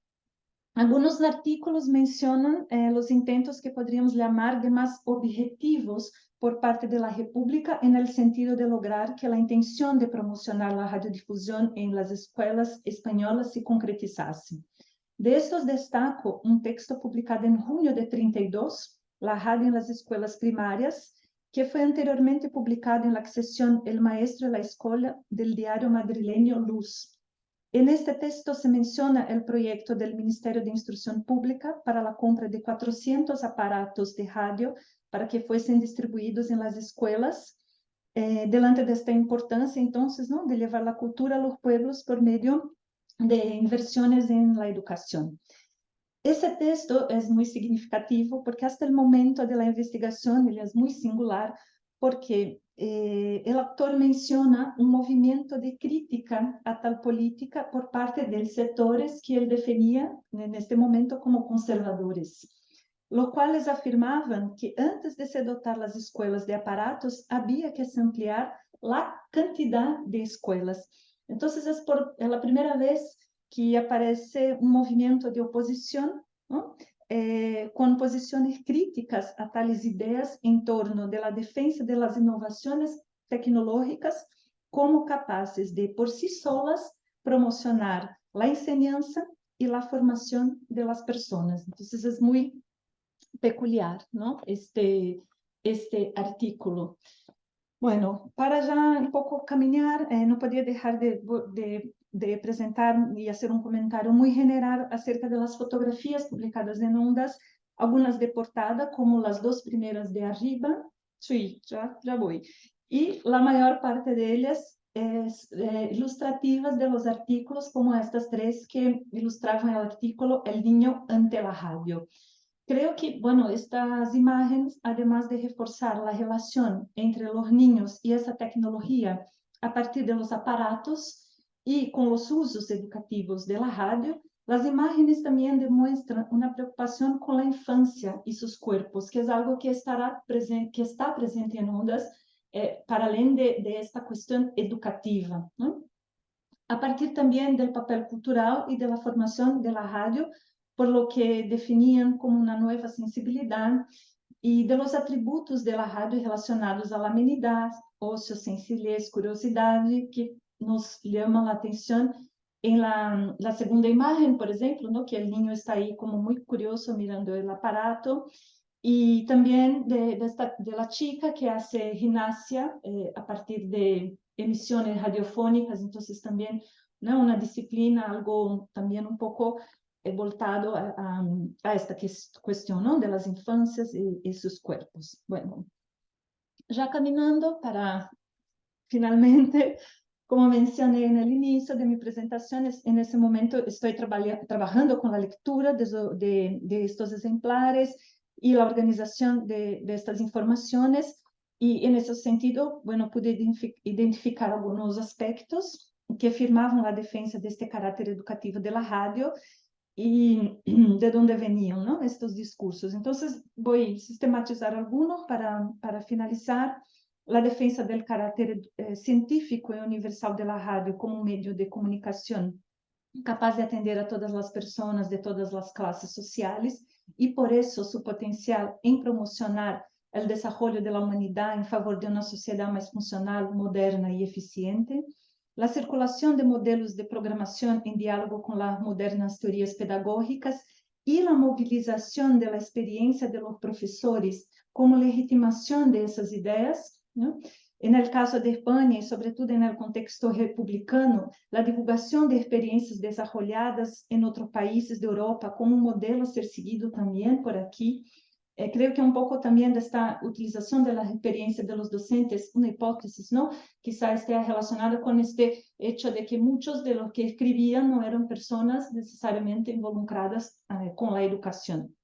algunos artículos mencionan los intentos que podríamos llamar de más objetivos por parte de la República en el sentido de lograr que la intención de promocionar la radiodifusión en las escuelas españolas se concretizase. De estos destaco un texto publicado en junio de 32, La radio en las escuelas primarias, que fue anteriormente publicado en la sección El Maestro y la Escuela del diario madrileño Luz. En este texto se menciona el proyecto del Ministerio de Instrucción Pública para la compra de 400 aparatos de radio para que fuesen distribuidos en las escuelas, delante de esta importancia entonces, ¿no?, de llevar la cultura a los pueblos por medio de inversiones en la educación. Ese texto es muy significativo porque hasta el momento de la investigación él es muy singular porque el autor menciona un movimiento de crítica a tal política por parte de sectores que él definía en este momento como conservadores, los cuales afirmaban que antes de se dotar las escuelas de aparatos había que se ampliar la cantidad de escuelas. Entonces es la primera vez que aparece un movimiento de oposición, ¿no?, con posiciones críticas a tales ideas en torno de la defensa de las innovaciones tecnológicas como capaces de, por sí solas, promocionar la enseñanza y la formación de las personas. Entonces es muy peculiar, ¿no?, este artículo. Bueno, para ya un poco caminar, no podía dejar de presentar y hacer un comentario muy general acerca de las fotografías publicadas en Ondas, algunas de portada, como las dos primeras de arriba, sí, ya voy, y la mayor parte de ellas es ilustrativas de los artículos, como estas tres que ilustraban el artículo El niño ante la radio. Creo que, bueno, estas imágenes, además de reforzar la relación entre los niños y esa tecnología a partir de los aparatos y con los usos educativos de la radio, las imágenes también demuestran una preocupación con la infancia y sus cuerpos, que es algo que está presente en Ondas, para além de esta cuestión educativa, ¿no? A partir también del papel cultural y de la formación de la radio, por lo que definían como una nueva sensibilidad, y de los atributos de la radio relacionados a la amenidad, ocio, sencillez, curiosidad, que nos llaman la atención en la segunda imagen, por ejemplo, ¿no?, que el niño está ahí como muy curioso mirando el aparato, y también de la chica que hace gimnasia a partir de emisiones radiofónicas, entonces también, ¿no?, una disciplina, algo también un poco voltado a esta cuestión, ¿no?, de las infancias y sus cuerpos. Bueno, ya caminando para finalmente, como mencioné en el inicio de mi presentación, en ese momento estoy trabajando con la lectura de estos ejemplares y la organización de estas informaciones, y en ese sentido, bueno, pude identificar algunos aspectos que afirmaban la defensa de este carácter educativo de la radio y de dónde venían, ¿no?, estos discursos. Entonces voy a sistematizar algunos para finalizar. La defensa del carácter científico y universal de la radio como un medio de comunicación capaz de atender a todas las personas de todas las clases sociales, y por eso su potencial en promocionar el desarrollo de la humanidad en favor de una sociedad más funcional, moderna y eficiente. la circulación de modelos de programación en diálogo con las modernas teorías pedagógicas y la movilización de la experiencia de los profesores como legitimación de esas ideas, ¿no? En el caso de España y sobre todo en el contexto republicano, la divulgación de experiencias desarrolladas en otros países de Europa como un modelo a ser seguido también por aquí. Creo que un poco también de esta utilización de las experiencias de los docentes, una hipótesis, ¿no? Quizá esté relacionada con este hecho de que muchos de los que escribían no eran personas necesariamente involucradas con la educación.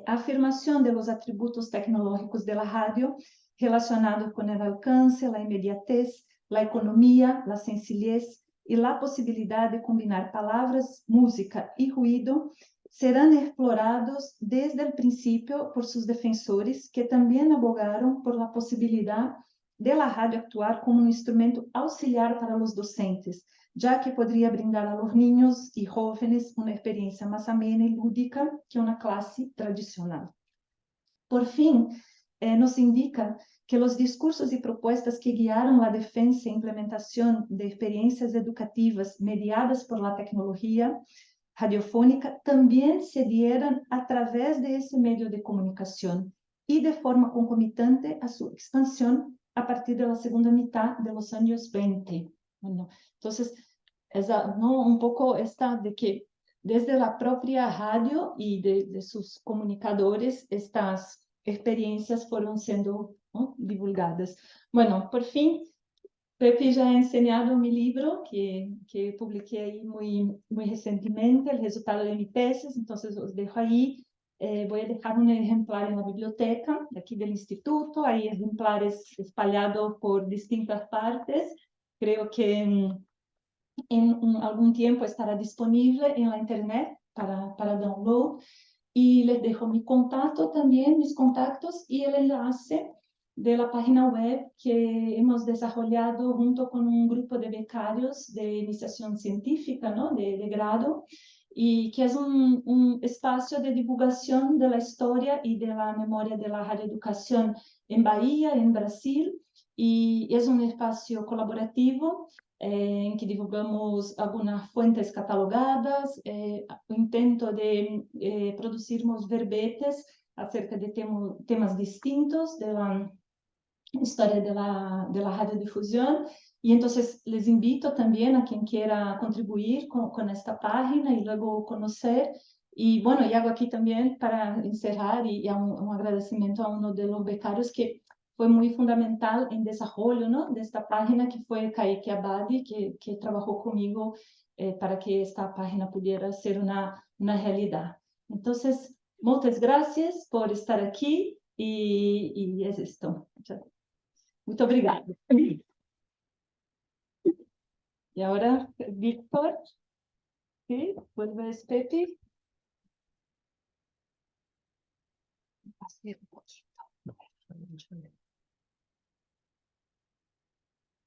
Afirmación de los atributos tecnológicos de la radio relacionados con el alcance, la inmediatez, la economía, la sencillez y la posibilidad de combinar palabras, música y ruido serán explorados desde el principio por sus defensores, que también abogaron por la posibilidad de la radio actuar como un instrumento auxiliar para los docentes, ya que podría brindar a los niños y jóvenes una experiencia más amena y lúdica que una clase tradicional. Por fin, nos indica que los discursos y propuestas que guiaron la defensa e implementación de experiencias educativas mediadas por la tecnología radiofónica también se dieran a través de ese medio de comunicación y de forma concomitante a su expansión a partir de la segunda mitad de los años 20. Bueno, entonces, ¿no? Un poco esta de que desde la propia radio y de sus comunicadores, estas experiencias fueron siendo, ¿no?, divulgadas. Bueno, por fin, Pepe já ha enseñado mi libro, que publiqué ahí muy recientemente, el resultado de mi tesis, entonces os dejo ahí. Voy a dejar un ejemplar en la biblioteca de aquí del instituto, hay ejemplares espalhados por distintas partes. Creo que en algún tiempo estará disponible en la internet para download. Y les dejo mi contacto también, mis contactos y el enlace de la página web que hemos desarrollado junto con un grupo de becarios de iniciación científica, ¿no?, de grado, y que es un espacio de divulgación de la historia y de la memoria de la radioeducación en Bahía, en Brasil, y es un espacio colaborativo en que divulgamos algunas fuentes catalogadas, intento de producirmos verbetes acerca de temas distintos de la historia de la radiodifusión. Y entonces les invito también a quien quiera contribuir con esta página y luego conocer. Y bueno, y hago aquí también para encerrar y un agradecimiento a uno de los becarios que fue muy fundamental en desarrollo, ¿no?, de esta página, que fue Kaique Abadi, que trabajó conmigo para que esta página pudiera ser una realidad. Entonces, muchas gracias por estar aquí y es esto. Muito obrigada. Y ahora, Víctor, ¿sí? ¿Vuelves, Pepe?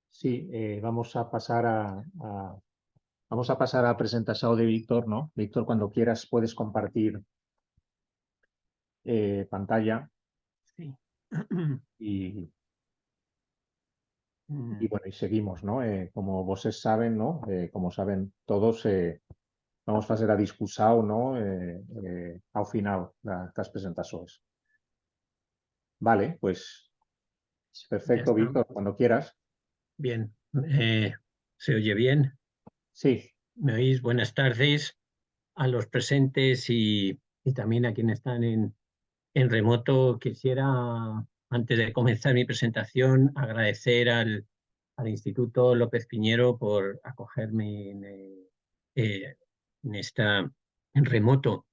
Sí, vamos a pasar a la presentación de Víctor, ¿no? Víctor, cuando quieras puedes compartir pantalla. Sí. Y bueno, y seguimos, ¿no? Como vosotros saben, ¿no? Como saben todos, vamos a hacer a discusión, ¿no? Al final de estas presentaciones. Vale, pues perfecto, Víctor, cuando quieras. Bien, ¿se oye bien? Sí. ¿Me oís? Buenas tardes a los presentes y también a quienes están en remoto. Quisiera, antes de comenzar mi presentación, agradecer al Instituto López Piñero por acogerme en remoto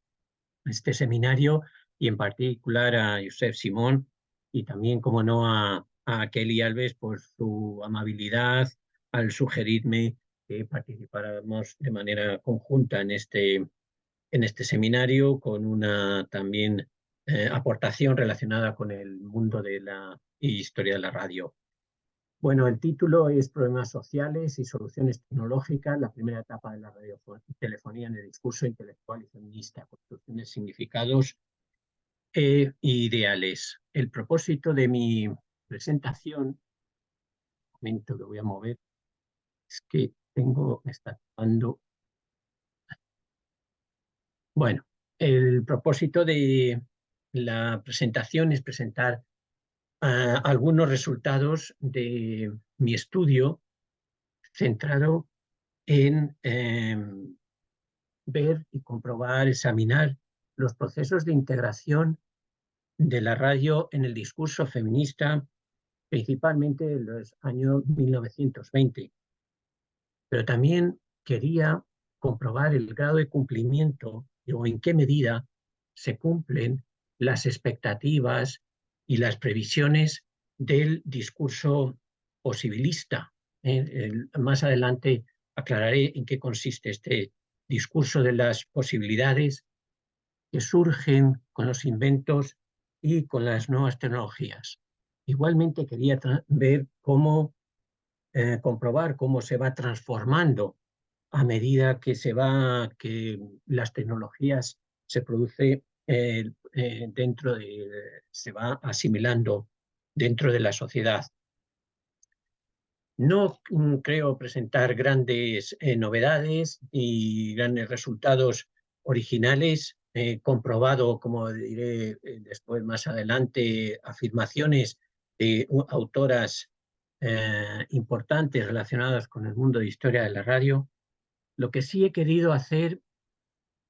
este seminario, y en particular a Josep Simón y también, como no, a Kelly Alves por su amabilidad al sugerirme que participáramos de manera conjunta en este seminario, con una también aportación relacionada con el mundo de la historia de la radio. Bueno, el título es Problemas sociales y soluciones tecnológicas, la primera etapa de la radiotelefonía en el discurso intelectual y feminista, construcciones, significados e ideales. El propósito de mi presentación, un momento que voy a mover, Es que me está dando. Bueno, el propósito de la presentación es presentar algunos resultados de mi estudio centrado en ver y comprobar, examinar los procesos de integración de la radio en el discurso feminista, principalmente en los años 1920. Pero también quería comprobar el grado de cumplimiento o en qué medida se cumplen las expectativas y las previsiones del discurso posibilista. Más adelante aclararé en qué consiste este discurso de las posibilidades que surgen con los inventos y con las nuevas tecnologías. Igualmente quería ver cómo comprobar cómo se va transformando a medida que que las tecnologías se produce se va asimilando dentro de la sociedad. No creo presentar grandes novedades y grandes resultados originales. He comprobado, como diré después más adelante, afirmaciones de autoras importantes relacionadas con el mundo de historia de la radio. Lo que sí he querido hacer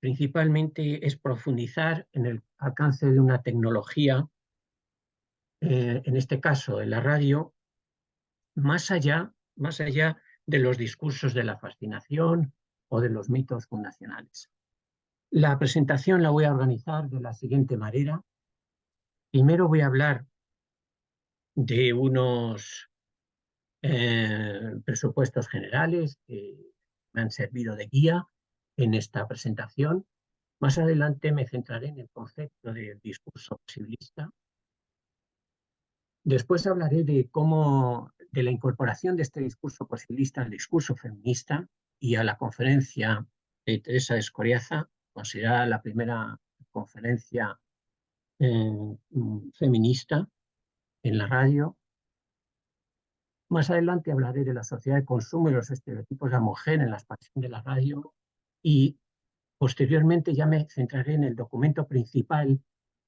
principalmente es profundizar en el alcance de una tecnología, en este caso de la radio, más allá de los discursos de la fascinación o de los mitos fundacionales. La presentación la voy a organizar de la siguiente manera. Primero voy a hablar de unos presupuestos generales que me han servido de guía en esta presentación. Más adelante me centraré en el concepto del discurso posibilista. Después hablaré de la incorporación de este discurso posibilista al discurso feminista y a la conferencia de Teresa de Escoriaza, considerada la primera conferencia feminista en la radio. Más adelante hablaré de la sociedad de consumo y los estereotipos de la mujer en la expansión de la radio y posteriormente ya me centraré en el documento principal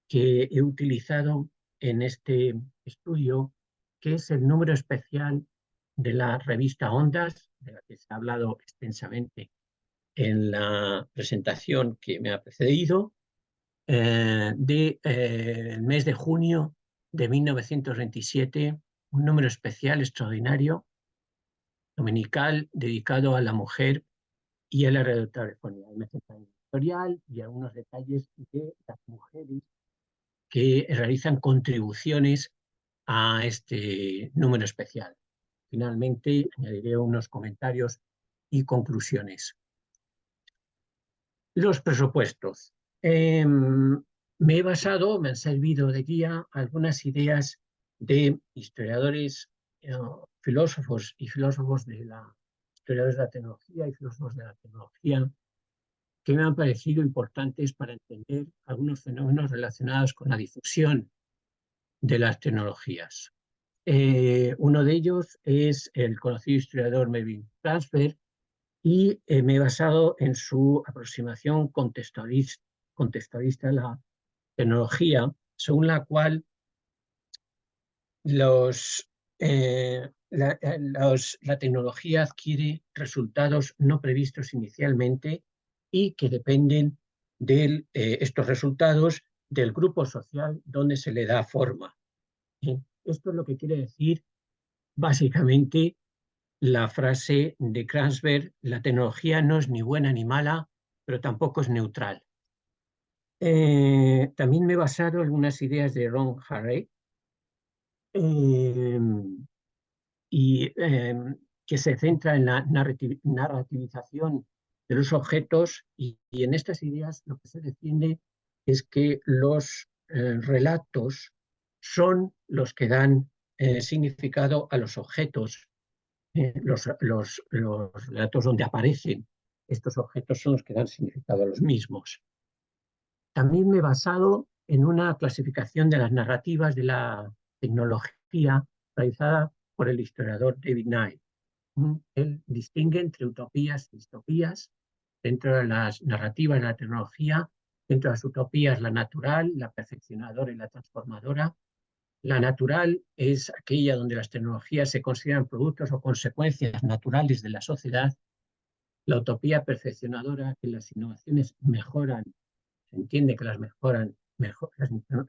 que he utilizado en este estudio, que es el número especial de la revista Ondas, de la que se ha hablado extensamente en la presentación que me ha precedido, del mes de junio de 1927, un número especial extraordinario, dominical, dedicado a la mujer y a la radiotelefonía. Me centraré en el historial y algunos detalles de las mujeres que realizan contribuciones a este número especial. Finalmente, añadiré unos comentarios y conclusiones. Los presupuestos. Me han servido de guía algunas ideas de historiadores, filósofos y filósofos historiadores de la tecnología y filósofos de la tecnología, que me han parecido importantes para entender algunos fenómenos relacionados con la difusión de las tecnologías. Uno de ellos es el conocido historiador Melvin Transfer, y me he basado en su aproximación contextualista a la tecnología, según la cual la tecnología adquiere resultados no previstos inicialmente y que dependen de estos resultados del grupo social donde se le da forma. Esto es lo que quiere decir básicamente la frase de Kranzberg: la tecnología no es ni buena ni mala, pero tampoco es neutral. También me he basado en algunas ideas de Ron Harry, que se centra en la narrativización de los objetos, y en estas ideas lo que se defiende es que los relatos son los que dan significado a los objetos. Los relatos donde aparecen estos objetos son los que dan significado a los mismos. También me he basado en una clasificación de las narrativas de la tecnología realizada por el historiador David Knight. Él distingue entre utopías y distopías. Dentro de las narrativas de la tecnología, dentro de las utopías, la natural, la perfeccionadora y la transformadora. La natural es aquella donde las tecnologías se consideran productos o consecuencias naturales de la sociedad. La utopía perfeccionadora, que las innovaciones mejoran, se entiende que las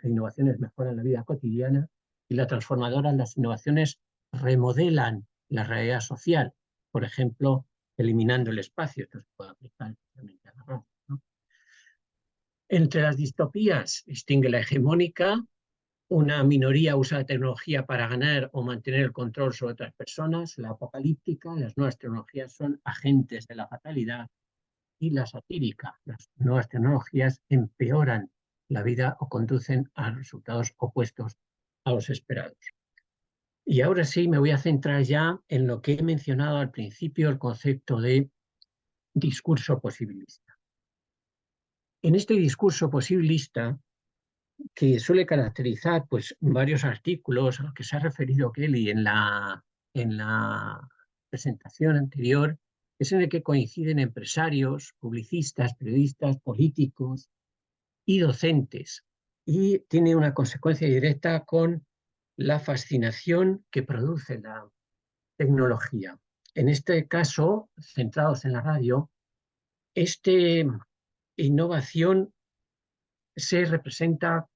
innovaciones mejoran la vida cotidiana. Y la transformadora, las innovaciones remodelan la realidad social, por ejemplo, eliminando el espacio. Esto se puede aplicar especialmente a la radio, ¿no? Entre las distopías distingue la hegemónica. Una minoría usa la tecnología para ganar o mantener el control sobre otras personas. La apocalíptica, las nuevas tecnologías son agentes de la fatalidad. Y la satírica, las nuevas tecnologías empeoran la vida o conducen a resultados opuestos a los esperados. Y ahora sí me voy a centrar ya en lo que he mencionado al principio, el concepto de discurso posibilista. En este discurso posibilista, que suele caracterizar pues, varios artículos a los que se ha referido Kelly en la presentación anterior, es en el que coinciden empresarios, publicistas, periodistas, políticos y docentes. Y tiene una consecuencia directa con la fascinación que produce la tecnología. En este caso, centrados en la radio, esta innovación se representa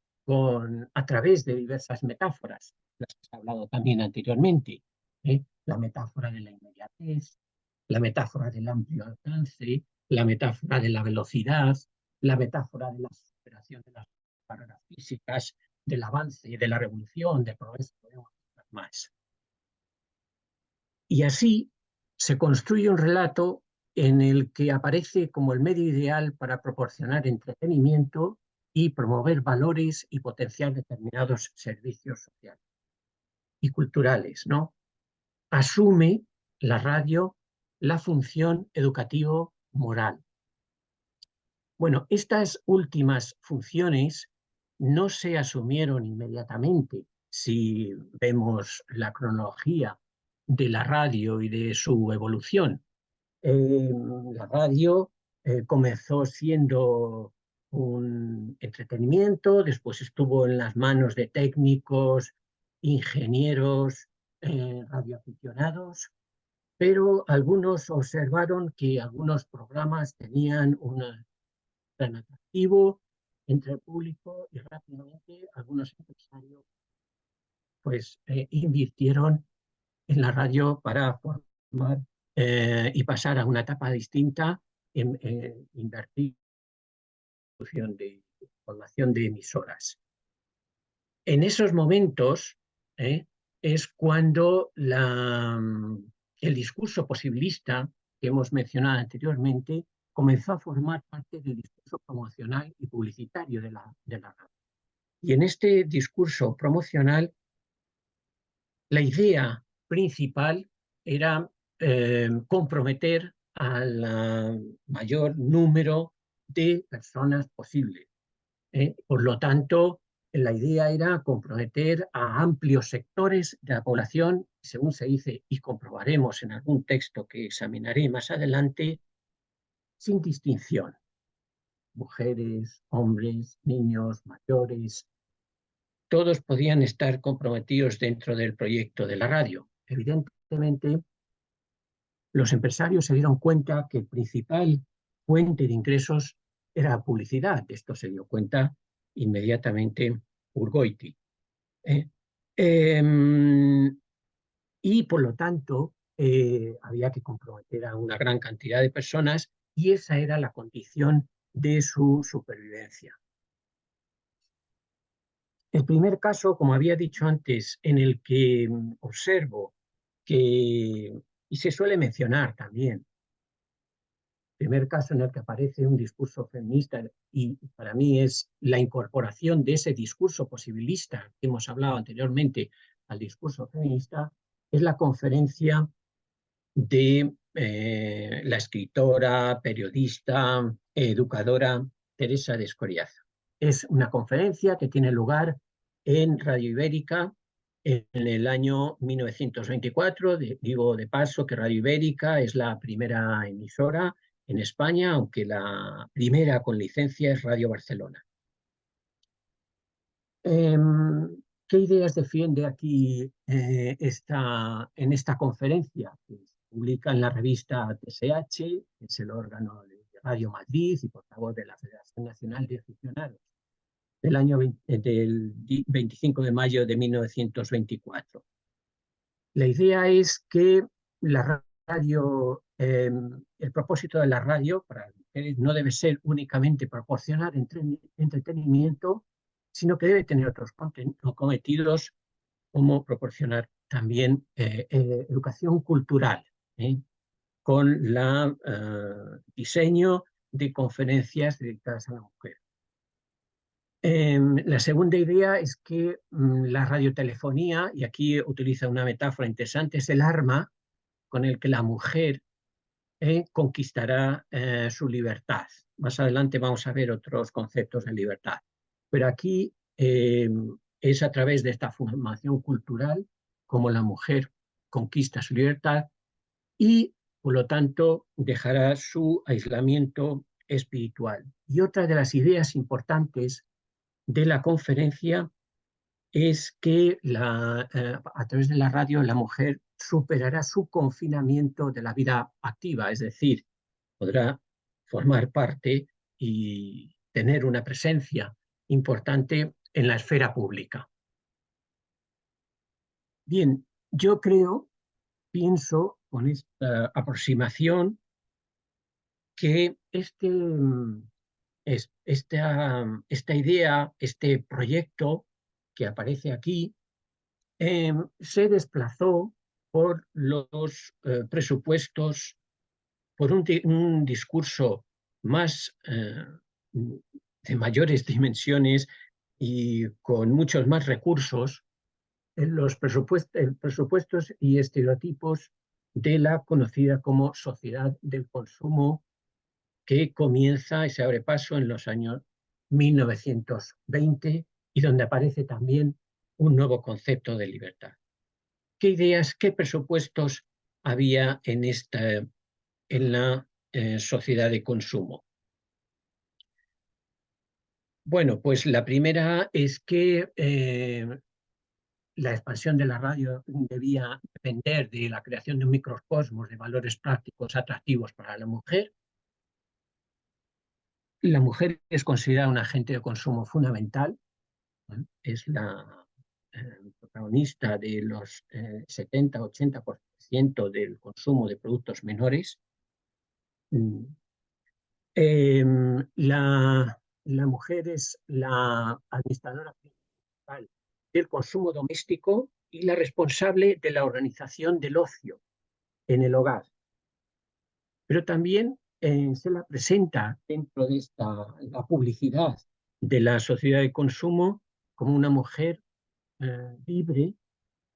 a través de diversas metáforas, las que se ha hablado también anteriormente. La metáfora de la inmediatez, la metáfora del amplio alcance, la metáfora de la velocidad, la metáfora de la superación de las barreras físicas, del avance, de la revolución, del progreso, más. Y así se construye un relato en el que aparece como el medio ideal para proporcionar entretenimiento y promover valores y potenciar determinados servicios sociales y culturales, ¿no? Asume la radio la función educativo-moral. Bueno, estas últimas funciones no se asumieron inmediatamente. Si vemos la cronología de la radio y de su evolución, la radio comenzó siendo un entretenimiento, después estuvo en las manos de técnicos, ingenieros, radioaficionados, pero algunos observaron que algunos programas tenían un gran atractivo entre el público y rápidamente algunos empresarios pues, invirtieron en la radio para formar y pasar a una etapa distinta en invertir en de formación de emisoras. En esos momentos es cuando el discurso posibilista que hemos mencionado anteriormente comenzó a formar parte del discurso promocional y publicitario de la radio. Y en este discurso promocional, la idea principal era comprometer al mayor número de personas posible. Por lo tanto, la idea era comprometer a amplios sectores de la población, según se dice, y comprobaremos en algún texto que examinaré más adelante, sin distinción. Mujeres, hombres, niños, mayores, todos podían estar comprometidos dentro del proyecto de la radio. Evidentemente, los empresarios se dieron cuenta que el principal fuente de ingresos era la publicidad. De esto se dio cuenta inmediatamente Urgoiti. Y por lo tanto, había que comprometer a una gran cantidad de personas y esa era la condición de su supervivencia. El primer caso, como había dicho antes, en el que observo que, y se suele mencionar también, el primer caso en el que aparece un discurso feminista y para mí es la incorporación de ese discurso posibilista que hemos hablado anteriormente al discurso feminista, es la conferencia de la escritora, periodista, educadora Teresa de Escoriaza. Es una conferencia que tiene lugar en Radio Ibérica en el año 1924. Digo de paso que Radio Ibérica es la primera emisora en España, aunque la primera con licencia es Radio Barcelona. ¿Qué ideas defiende aquí en esta conferencia? Que se publica en la revista TSH, que es el órgano de Radio Madrid y portavoz de la Federación Nacional de Aficionados, del 25 de mayo de 1924. La idea es que la radio, el propósito de la radio para las mujeres no debe ser únicamente proporcionar entretenimiento, sino que debe tener otros cometidos, como proporcionar también educación cultural, con el diseño de conferencias dedicadas a la mujer. La segunda idea es que la radiotelefonía, y aquí utiliza una metáfora interesante, es el arma con el que la mujer conquistará su libertad. Más adelante vamos a ver otros conceptos de libertad. Pero aquí es a través de esta formación cultural como la mujer conquista su libertad y, por lo tanto, dejará su aislamiento espiritual. Y otra de las ideas importantes de la conferencia es que a través de la radio la mujer superará su confinamiento de la vida activa, es decir, podrá formar parte y tener una presencia importante en la esfera pública. Bien, yo pienso con esta aproximación que esta idea, este proyecto que aparece aquí, se desplazó por los presupuestos, por un discurso más de mayores dimensiones y con muchos más recursos en los presupuestos y estereotipos de la conocida como sociedad del consumo, que comienza y se abre paso en los años 1920 y donde aparece también un nuevo concepto de libertad. ¿Qué ideas, qué presupuestos había en la sociedad de consumo? Bueno, pues la primera es que la expansión de la radio debía depender de la creación de un microcosmos de valores prácticos atractivos para la mujer. La mujer es considerada un agente de consumo fundamental, es la protagonista de los 70-80% del consumo de productos menores. La mujer es la administradora principal del consumo doméstico y la responsable de la organización del ocio en el hogar. Pero también se la presenta dentro de la publicidad de la sociedad de consumo como una mujer libre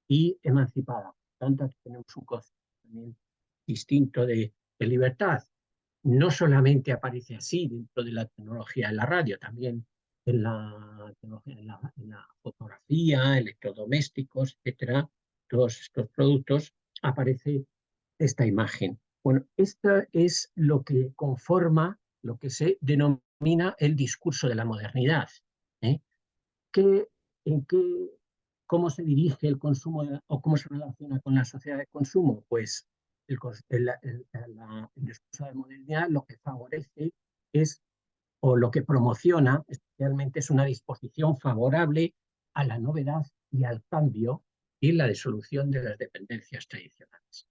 y emancipada. Por tanto, aquí tenemos un concepto también distinto de libertad. No solamente aparece así dentro de la tecnología de la radio, también en la fotografía, electrodomésticos, etcétera, todos estos productos, aparece esta imagen. Bueno, esta es lo que conforma lo que se denomina el discurso de la modernidad. ¿Cómo se dirige el consumo o cómo se relaciona con la sociedad de consumo? Pues el discurso de modernidad lo que favorece o lo que promociona especialmente es una disposición favorable a la novedad y al cambio y la disolución de las dependencias tradicionales.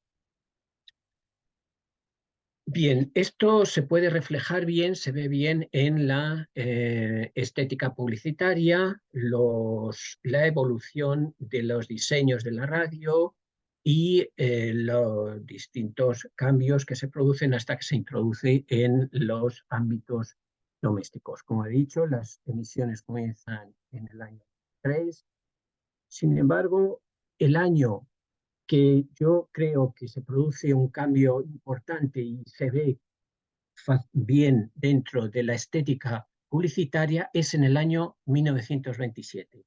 Bien, esto se puede reflejar bien, se ve bien en la estética publicitaria, la evolución de los diseños de la radio y los distintos cambios que se producen hasta que se introduce en los ámbitos domésticos. Como he dicho, las emisiones comienzan en el año 3. Sin embargo, el año que yo creo que se produce un cambio importante y se ve bien dentro de la estética publicitaria es en el año 1927.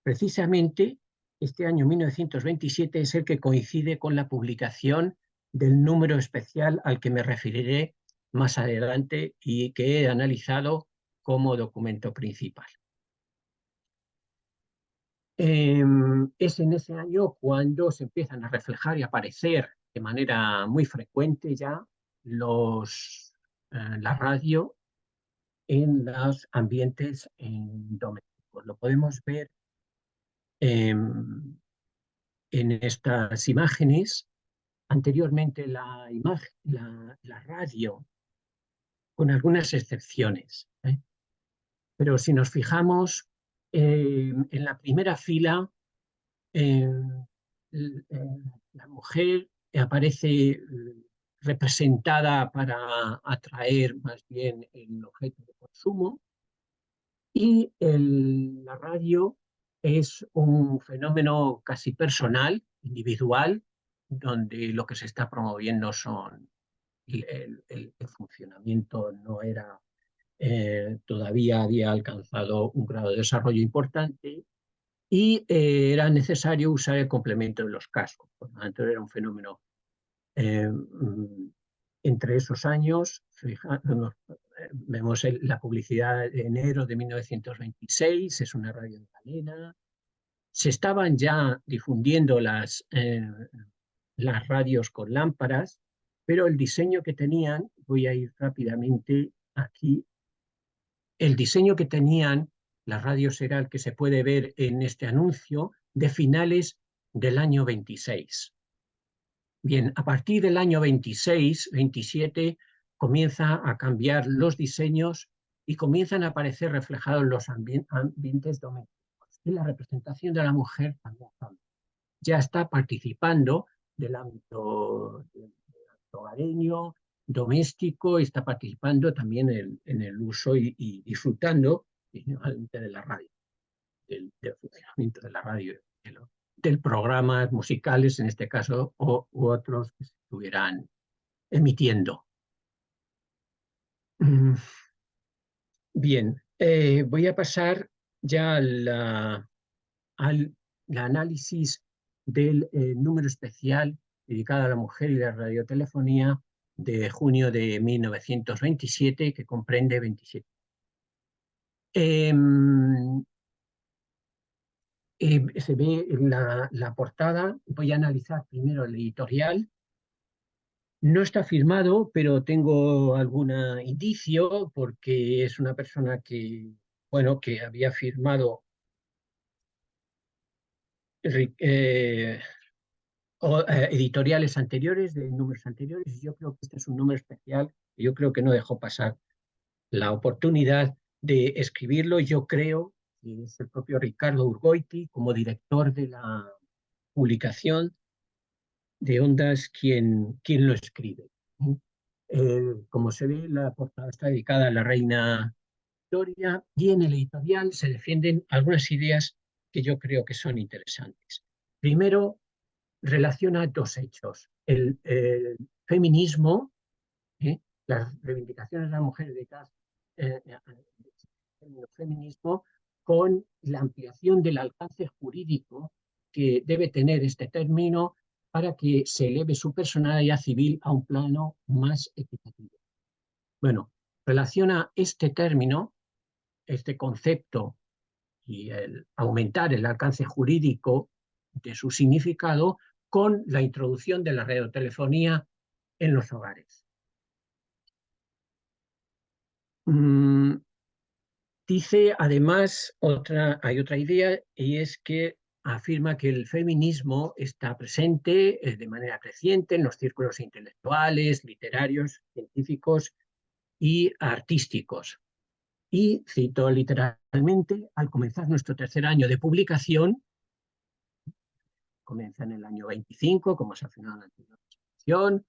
Precisamente este año 1927 es el que coincide con la publicación del número especial al que me referiré más adelante y que he analizado como documento principal. Es en ese año cuando se empiezan a reflejar y aparecer de manera muy frecuente ya la radio en los ambientes domésticos. Lo podemos ver en estas imágenes. Anteriormente la radio, con algunas excepciones, pero si nos fijamos en la primera fila, la mujer aparece representada para atraer más bien el objeto de consumo, y la radio es un fenómeno casi personal, individual, donde lo que se está promoviendo son el funcionamiento no era, todavía había alcanzado un grado de desarrollo importante, y era necesario usar el complemento de los cascos. Por lo tanto, era un fenómeno entre esos años. Vemos la publicidad de enero de 1926, es una radio en cadena. Se estaban ya difundiendo las radios con lámparas, pero el diseño que tenían, voy a ir rápidamente aquí, el diseño que tenían las radios era el que se puede ver en este anuncio de finales del año 26. Bien, a partir del año 26, 27, comienza a cambiar los diseños y comienzan a aparecer reflejados los ambientes domésticos. Y la representación de la mujer también cambia. Ya está participando del ámbito hogareño, doméstico, y está participando también en el uso y disfrutando de la radio, del funcionamiento de la radio, del programas musicales, en este caso, u otros que se estuvieran emitiendo. Bien, voy a pasar ya al análisis del número especial dedicado a la mujer y la radiotelefonía de junio de 1927, que comprende 27. Se ve en la portada. Voy a analizar primero el editorial. No está firmado, pero tengo algún indicio, porque es una persona que, bueno, que había firmado editoriales anteriores, de números anteriores. Yo creo que este es un número especial. Yo creo que no dejó pasar la oportunidad de escribirlo. Yo creo que es el propio Ricardo Urgoiti, como director de la publicación de Ondas, quien lo escribe. Como se ve, la portada está dedicada a la reina Victoria, y en el editorial se defienden algunas ideas que yo creo que son interesantes. Primero, relaciona dos hechos: el feminismo, las reivindicaciones de las mujeres detrás del feminismo, con la ampliación del alcance jurídico que debe tener este término para que se eleve su personalidad civil a un plano más equitativo. Bueno, relaciona este término, este concepto, y el aumentar el alcance jurídico de su significado con la introducción de la radiotelefonía en los hogares. Dice además, hay otra idea, y es que afirma que el feminismo está presente de manera creciente en los círculos intelectuales, literarios, científicos y artísticos. Y cito literalmente: al comenzar nuestro tercer año de publicación, comienza en el año 25, como se ha afirmado en la anterior exposición,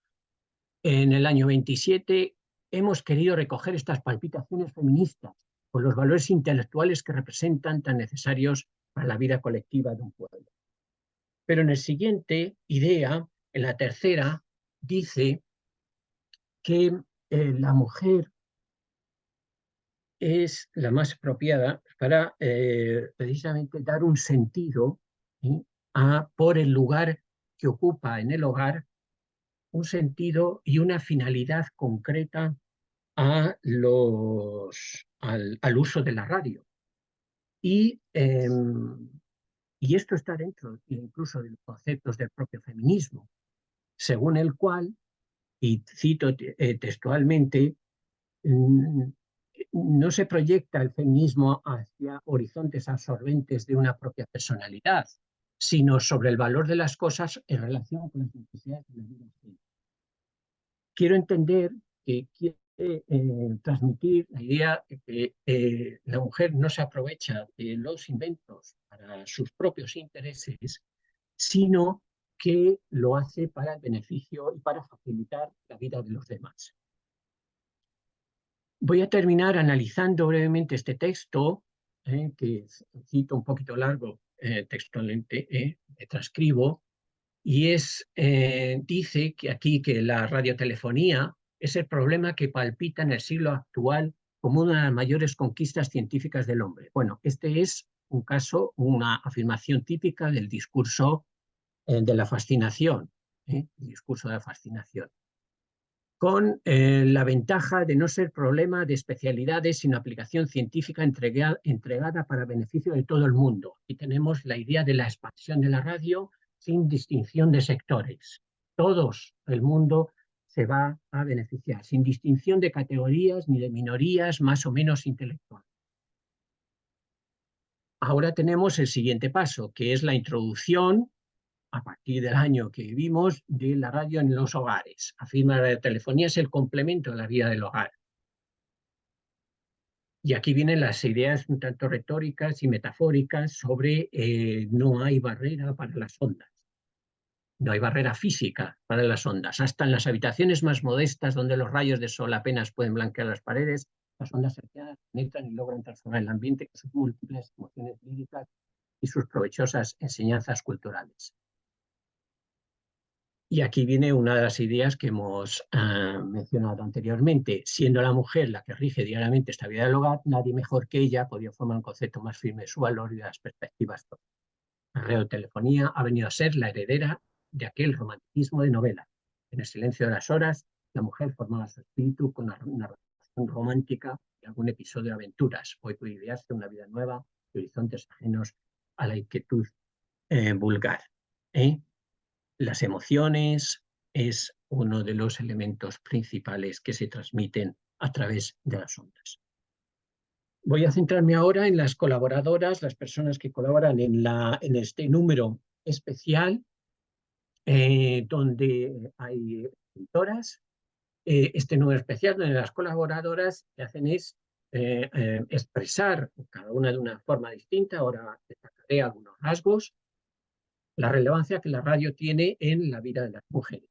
en el año 27 hemos querido recoger estas palpitaciones feministas con los valores intelectuales que representan, tan necesarios para la vida colectiva de un pueblo. Pero en el siguiente idea, en la tercera, dice que la mujer es la más apropiada para precisamente dar un sentido por el lugar que ocupa en el hogar un sentido y una finalidad concreta al uso de la radio. Y esto está dentro incluso de los conceptos del propio feminismo, según el cual, y cito textualmente, no se proyecta el feminismo hacia horizontes absorbentes de una propia personalidad, sino sobre el valor de las cosas en relación con las necesidades de la vida. Quiero entender que quiere transmitir la idea de que la mujer no se aprovecha de los inventos para sus propios intereses, sino que lo hace para el beneficio y para facilitar la vida de los demás. Voy a terminar analizando brevemente este texto, que cito un poquito largo textualmente, transcribo, y dice que aquí que la radiotelefonía es el problema que palpita en el siglo actual como una de las mayores conquistas científicas del hombre. Bueno, este es un caso, una afirmación típica del discurso de la fascinación, el discurso de la fascinación, con la ventaja de no ser problema de especialidades, sino aplicación científica entregada para beneficio de todo el mundo. Y tenemos la idea de la expansión de la radio sin distinción de sectores. Todos el mundo se va a beneficiar, sin distinción de categorías ni de minorías más o menos intelectuales. Ahora tenemos el siguiente paso, que es la introducción, a partir del año que vivimos, de la radio en los hogares. Afirma que la telefonía es el complemento de la vida del hogar. Y aquí vienen las ideas un tanto retóricas y metafóricas sobre no hay barrera para las ondas. No hay barrera física para las ondas. Hasta en las habitaciones más modestas, donde los rayos de sol apenas pueden blanquear las paredes, las ondas cercanas penetran y logran transformar el ambiente con sus múltiples emociones líricas y sus provechosas enseñanzas culturales. Y aquí viene una de las ideas que hemos mencionado anteriormente. Siendo la mujer la que rige diariamente esta vida del hogar, nadie mejor que ella podría formar un concepto más firme de su valor y de las perspectivas. La radiotelefonía ha venido a ser la heredera de aquel romanticismo de novela. En el silencio de las horas, la mujer formaba su espíritu con una relación romántica y algún episodio de aventuras. Hoy puede idearse una vida nueva de horizontes ajenos a la inquietud vulgar. Las emociones es uno de los elementos principales que se transmiten a través de las ondas. Voy a centrarme ahora en las colaboradoras, las personas que colaboran en este número especial, donde hay escritoras. Este número especial donde las colaboradoras lo que hacen es expresar, cada una de una forma distinta, ahora destacaré algunos rasgos, la relevancia que la radio tiene en la vida de las mujeres.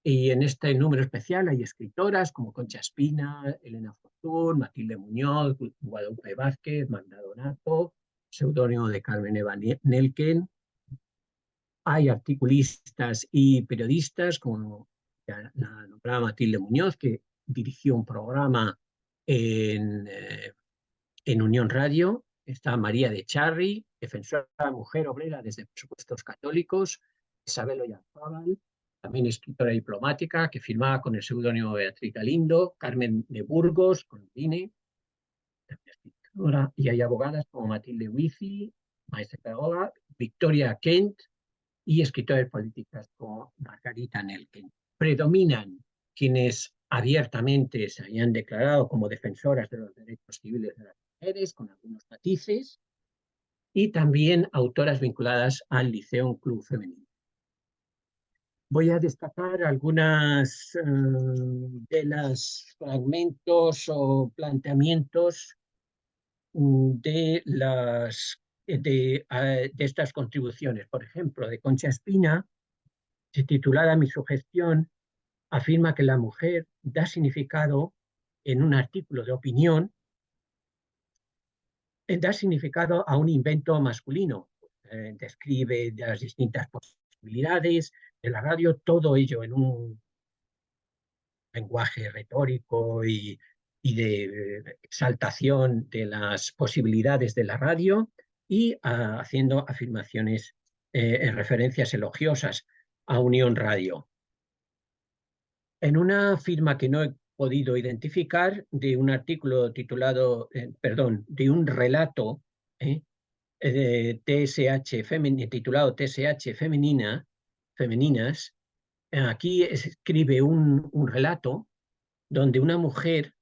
Y en este número especial hay escritoras como Concha Espina, Elena Fortún, Matilde Muñoz, Guadalupe Vázquez, Magda Donato, seudónimo de Carmen Eva Nelken. Hay articulistas y periodistas como la nombrada Matilde Muñoz, que dirigió un programa en Unión Radio. Está María de Charri, defensora de la mujer obrera desde presupuestos católicos, Isabel Oyarzábal, también escritora diplomática, que firmaba con el seudónimo Beatriz Galindo, Carmen de Burgos, con Dine, escritora, y hay abogadas como Matilde Huici, maestra pedagoga, Victoria Kent, y escritores políticas como Margarita Nelken. Predominan quienes abiertamente se hayan declarado como defensoras de los derechos civiles de las mujeres, con algunos matices, y también autoras vinculadas al Liceo Club Femenino. Voy a destacar algunas de los fragmentos o planteamientos de estas contribuciones. Por ejemplo, de Concha Espina, titulada Mi sugestión, afirma que la mujer da significado, en un artículo de opinión, da significado a un invento masculino. Describe las distintas posibilidades de la radio, todo ello en un lenguaje retórico y de exaltación de las posibilidades de la radio, y haciendo afirmaciones referencias elogiosas a Unión Radio. En una firma que no he podido identificar, de un artículo titulado, de un relato titulado TSH Femeninas, aquí escribe un relato donde una mujer,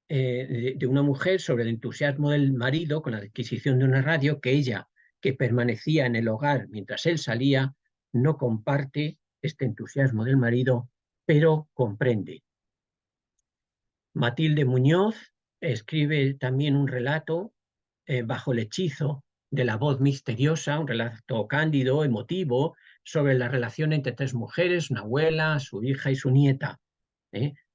de una mujer sobre el entusiasmo del marido con la adquisición de una radio que ella, que permanecía en el hogar mientras él salía, no comparte este entusiasmo del marido, pero comprende. Matilde Muñoz escribe también un relato bajo el hechizo de la voz misteriosa, un relato cándido, emotivo, sobre la relación entre tres mujeres, una abuela, su hija y su nieta.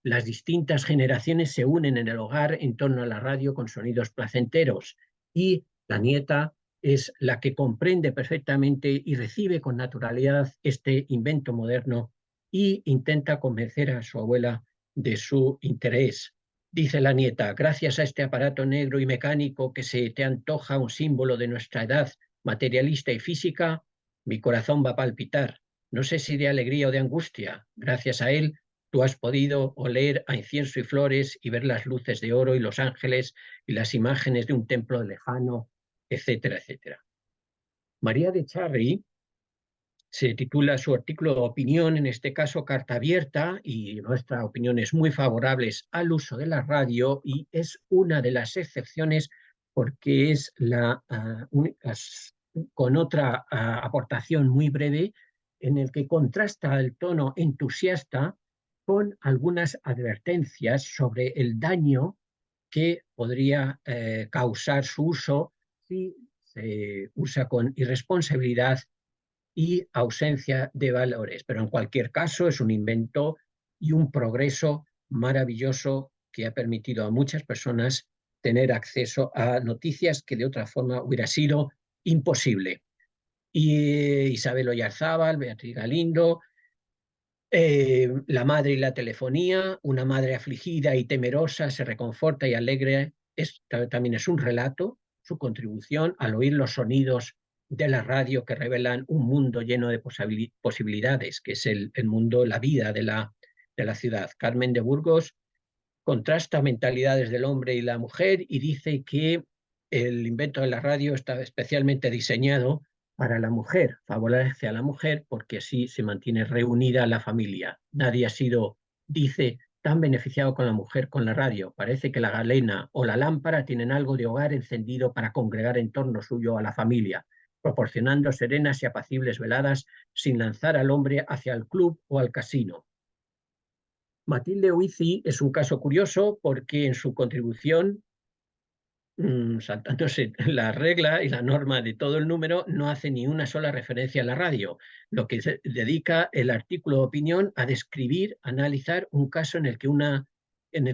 Las distintas generaciones se unen en el hogar en torno a la radio con sonidos placenteros, y la nieta es la que comprende perfectamente y recibe con naturalidad este invento moderno y intenta convencer a su abuela de su interés. Dice la nieta: gracias a este aparato negro y mecánico que se te antoja un símbolo de nuestra edad materialista y física, mi corazón va a palpitar. No sé si de alegría o de angustia. Gracias a él, tú has podido oler a incienso y flores y ver las luces de oro y los ángeles y las imágenes de un templo lejano, etcétera, etcétera. María de Charri se titula su artículo de opinión, en este caso Carta Abierta, y nuestra opinión es muy favorables al uso de la radio, y es una de las excepciones porque es con otra aportación muy breve en el que contrasta el tono entusiasta con algunas advertencias sobre el daño que podría causar su uso si se usa con irresponsabilidad y ausencia de valores. Pero en cualquier caso es un invento y un progreso maravilloso que ha permitido a muchas personas tener acceso a noticias que de otra forma hubiera sido imposible. Y Isabel Oyarzábal, Beatriz Galindo, la madre y la telefonía, una madre afligida y temerosa se reconforta y alegre, también es un relato, su contribución al oír los sonidos de la radio que revelan un mundo lleno de posibilidades, que es el mundo, la vida de la ciudad. Carmen de Burgos contrasta mentalidades del hombre y la mujer y dice que el invento de la radio está especialmente diseñado para la mujer, favorece a la mujer porque así se mantiene reunida la familia. Nadie ha sido, dice, tan beneficiado con la mujer con la radio. Parece que la galena o la lámpara tienen algo de hogar encendido para congregar en torno suyo a la familia, proporcionando serenas y apacibles veladas sin lanzar al hombre hacia el club o al casino. Matilde Huici es un caso curioso porque en su contribución, saltándose la regla y la norma de todo el número, no hace ni una sola referencia a la radio, lo que se dedica el artículo de opinión a describir, analizar un caso en el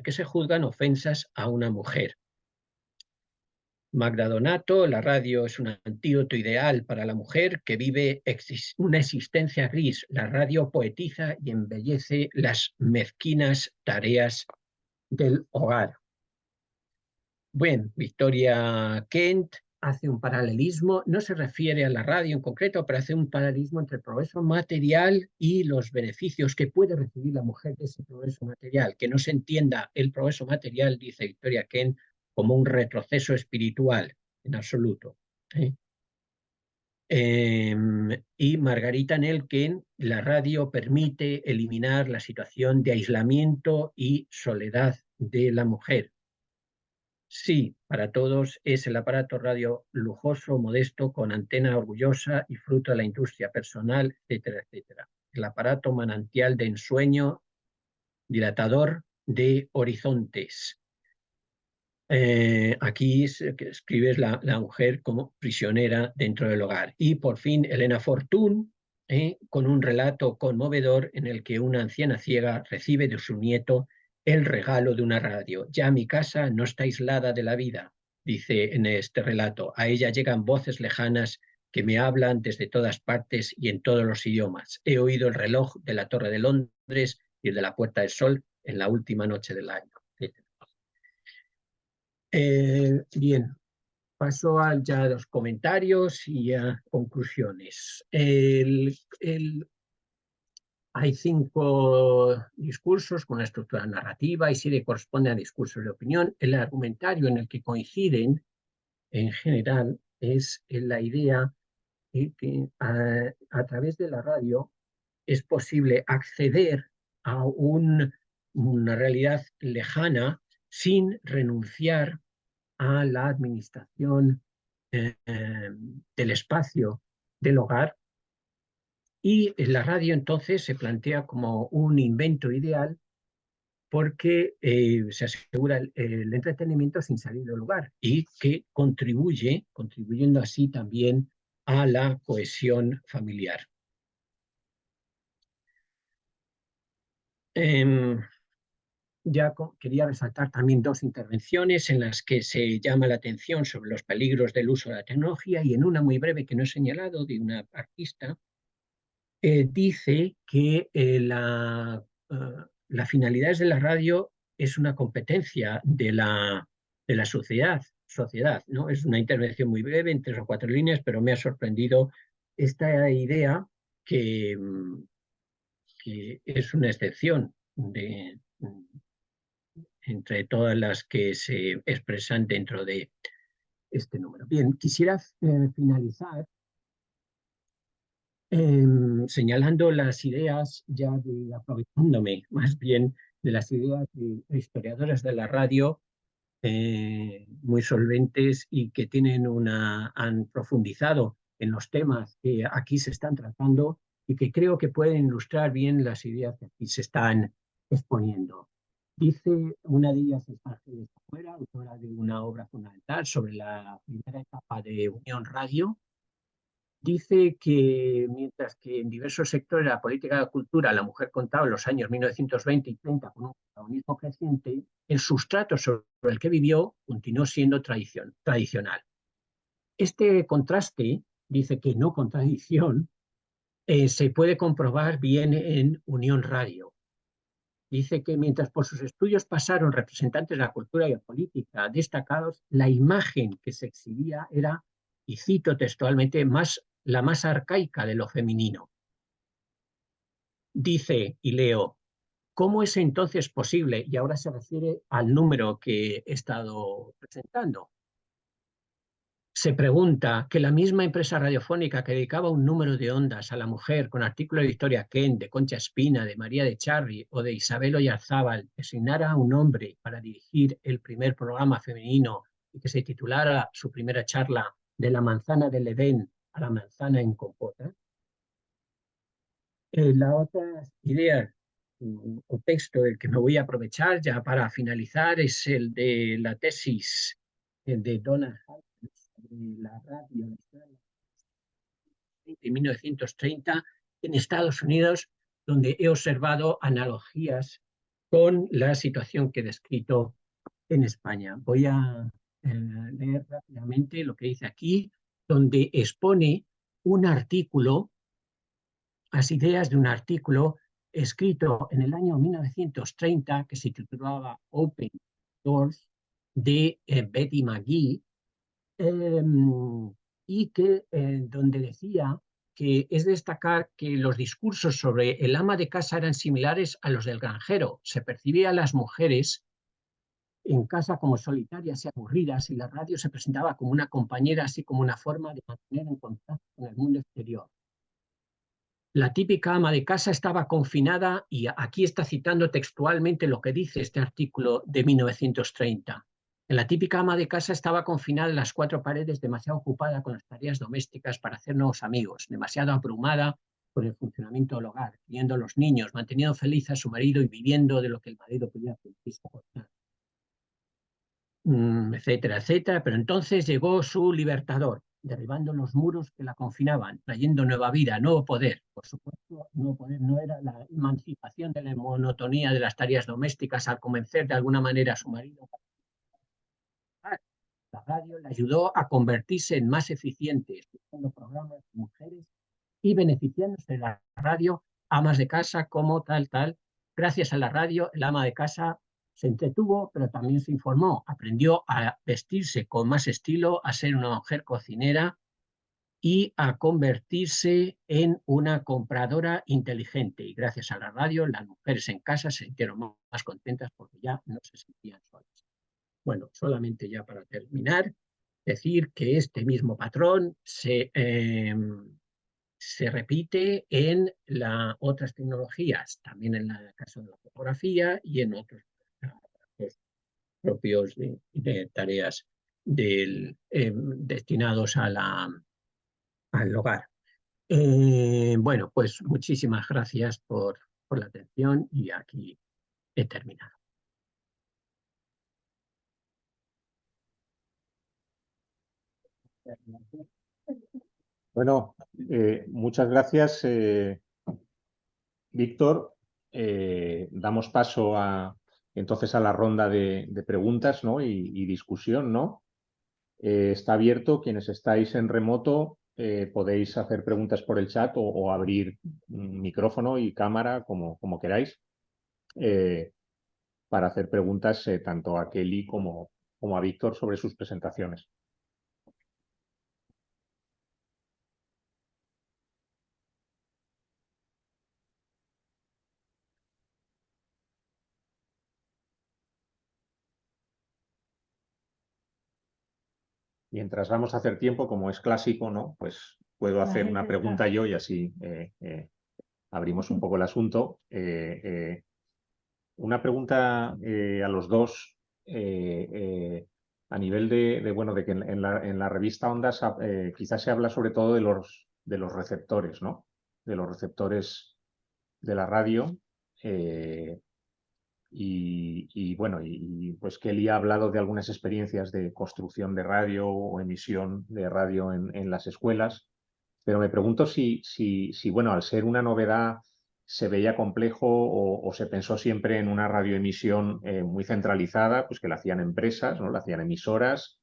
que se juzgan ofensas a una mujer. Magda Donato: la radio es un antídoto ideal para la mujer que vive una existencia gris. La radio poetiza y embellece las mezquinas tareas del hogar. Bueno, Victoria Kent hace un paralelismo, no se refiere a la radio en concreto, pero hace un paralelismo entre el progreso material y los beneficios que puede recibir la mujer de ese progreso material. Que no se entienda el progreso material, dice Victoria Kent, como un retroceso espiritual, en absoluto. Y Margarita Nelken: la radio permite eliminar la situación de aislamiento y soledad de la mujer. Sí, para todos es el aparato radio lujoso, modesto, con antena orgullosa y fruto de la industria personal, etcétera, etcétera. El aparato manantial de ensueño, dilatador de horizontes. Aquí escribes la mujer como prisionera dentro del hogar. Y por fin Elena Fortún, con un relato conmovedor en el que una anciana ciega recibe de su nieto el regalo de una radio. Ya mi casa no está aislada de la vida, dice en este relato. A ella llegan voces lejanas que me hablan desde todas partes y en todos los idiomas. He oído el reloj de la Torre de Londres y el de la Puerta del Sol en la última noche del año, etc. Bien, Paso ya a los comentarios y a conclusiones. Hay 5 discursos con una estructura narrativa y 7 corresponden a discursos de opinión. El argumentario en el que coinciden en general es la idea de que a través de la radio es posible acceder a una realidad lejana sin renunciar a la administración del espacio del hogar, y la radio entonces se plantea como un invento ideal porque se asegura el entretenimiento sin salir del lugar y que contribuyendo así también a la cohesión familiar. Ya quería resaltar también 2 intervenciones en las que se llama la atención sobre los peligros del uso de la tecnología, y en una muy breve que no he señalado, de una artista, dice que la finalidad de la radio es una competencia de la sociedad, ¿no? Es una intervención muy breve, en 3 o 4 líneas, pero me ha sorprendido esta idea que es una excepción entre todas las que se expresan dentro de este número. Bien, quisiera finalizar señalando las ideas, aprovechándome más bien de las ideas de historiadores de la radio muy solventes y que han profundizado en los temas que aquí se están tratando y que creo que pueden ilustrar bien las ideas que aquí se están exponiendo. Dice una de ellas, es Ángeles Afuera, autora de una obra fundamental sobre la primera etapa de Unión Radio. Dice que mientras que en diversos sectores de la política de la cultura la mujer contaba en los años 1920 y 30 con un protagonismo creciente, el sustrato sobre el que vivió continuó siendo tradicional. Este contraste, dice que no contradicción, se puede comprobar bien en Unión Radio. Dice que mientras por sus estudios pasaron representantes de la cultura y la política destacados, la imagen que se exhibía era, y cito textualmente, la más arcaica de lo femenino. Dice, y leo, ¿cómo es entonces posible? Y ahora se refiere al número que he estado presentando. Se pregunta que la misma empresa radiofónica que dedicaba un número de ondas a la mujer con artículos de Victoria Kent, de Concha Espina, de María de Charri o de Isabel Oyarzábal designara a un hombre para dirigir el primer programa femenino y que se titulara su primera charla De la manzana del Edén a la manzana en compota. La otra idea o texto del que me voy a aprovechar ya para finalizar es el de la tesis de Donald Hawkins sobre la radio en 1930 en Estados Unidos, donde he observado analogías con la situación que he descrito en España. Voy a leer rápidamente lo que dice aquí, donde expone un artículo, las ideas de un artículo escrito en el año 1930 que se titulaba Open Doors, de Betty McGee, y que donde decía que es destacar que los discursos sobre el ama de casa eran similares a los del granjero. Se percibía a las mujeres en casa como solitarias y aburridas, y la radio se presentaba como una compañera, así como una forma de mantener en contacto con el mundo exterior. La típica ama de casa estaba confinada, y aquí está citando textualmente lo que dice este artículo de 1930. La típica ama de casa estaba confinada en las 4 paredes, demasiado ocupada con las tareas domésticas para hacer nuevos amigos, demasiado abrumada por el funcionamiento del hogar, criando a los niños, manteniendo feliz a su marido y viviendo de lo que el marido podía soportar, etcétera, etcétera. Pero entonces llegó su libertador, derribando los muros que la confinaban, trayendo nueva vida, nuevo poder. Por supuesto, nuevo poder no era la emancipación de la monotonía de las tareas domésticas al convencer de alguna manera a su marido. La radio le ayudó a convertirse en más eficiente, escuchando programas de mujeres y beneficiándose de la radio, amas de casa como tal. Gracias a la radio, el ama de casa se entretuvo, pero también se informó, aprendió a vestirse con más estilo, a ser una mujer cocinera y a convertirse en una compradora inteligente. Y gracias a la radio, las mujeres en casa se sintieron más contentas porque ya no se sentían solas. Bueno, solamente ya para terminar, decir que este mismo patrón se repite en otras tecnologías, también en el caso de la fotografía y en otros propios de tareas destinados al hogar. Bueno, pues muchísimas gracias por la atención y aquí he terminado. Bueno, muchas gracias, Víctor. Damos paso entonces a la ronda de preguntas, ¿no? y discusión, ¿no? Está abierto. Quienes estáis en remoto podéis hacer preguntas por el chat o abrir micrófono y cámara como queráis para hacer preguntas tanto a Kelly como a Víctor sobre sus presentaciones. Mientras vamos a hacer tiempo, como es clásico, ¿no? Pues puedo hacer una pregunta yo y así abrimos un poco el asunto. Una pregunta a los dos a nivel bueno, de que en la revista Ondas quizás se habla sobre todo de los receptores, ¿no? De los receptores de la radio. Bueno, pues Kelly ha hablado de algunas experiencias de construcción de radio o emisión de radio en las escuelas, pero me pregunto si, bueno, al ser una novedad se veía complejo o se pensó siempre en una radioemisión muy centralizada, pues que la hacían empresas, ¿no? La hacían emisoras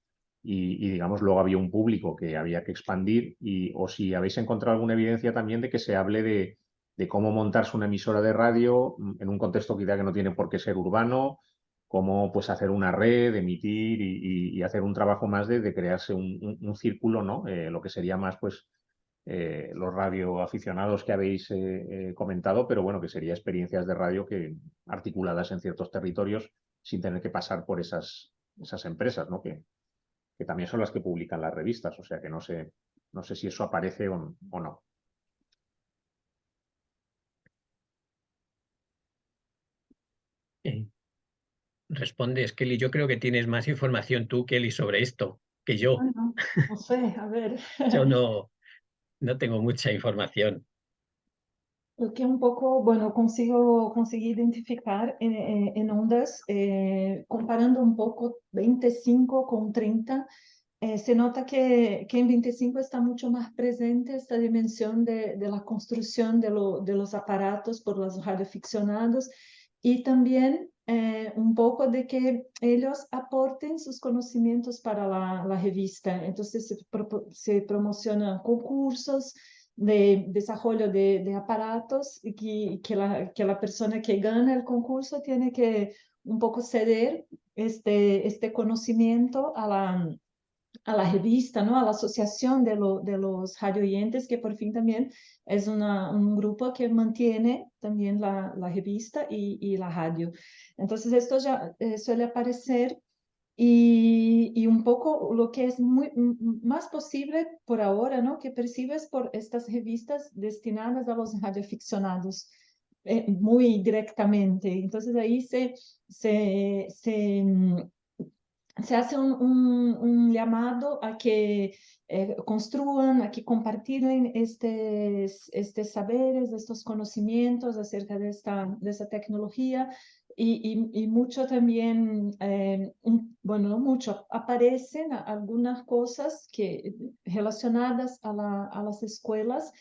digamos, luego había un público que había que expandir o si habéis encontrado alguna evidencia también de que se hable de cómo montarse una emisora de radio en un contexto quizá que no tiene por qué ser urbano, cómo pues hacer una red, emitir y hacer un trabajo más de crearse un círculo, ¿no? Lo que sería más pues los radioaficionados que habéis comentado, pero bueno, que sería experiencias de radio que articuladas en ciertos territorios sin tener que pasar por esas empresas, ¿no? Que también son las que publican las revistas, o sea que no sé si eso aparece o no. Respondes, Kelly. Yo creo que tienes más información tú, Kelly, sobre esto que yo. Bueno, no sé, a ver. Yo no tengo mucha información. Lo que un poco, bueno, conseguí identificar en ondas, comparando un poco 25 con 30, se nota que en 25 está mucho más presente esta dimensión de la construcción de los aparatos por los radioaficionados y también un poco de que ellos aporten sus conocimientos para la revista. Entonces se promocionan concursos de desarrollo de aparatos y que la persona que gana el concurso tiene que un poco ceder este conocimiento a la revista, ¿no? A la asociación de los radioyentes, que por fin también es un grupo que mantiene también la revista y la radio. Entonces esto ya suele aparecer y un poco lo que es más posible por ahora, ¿no? Que percibes por estas revistas destinadas a los radioaficionados. Muy directamente. Entonces ahí se hace un llamado a que construyan, a que compartan estos saberes, estos conocimientos acerca de esta tecnología y mucho también, bueno, no mucho, aparecen algunas cosas relacionadas a las escuelas.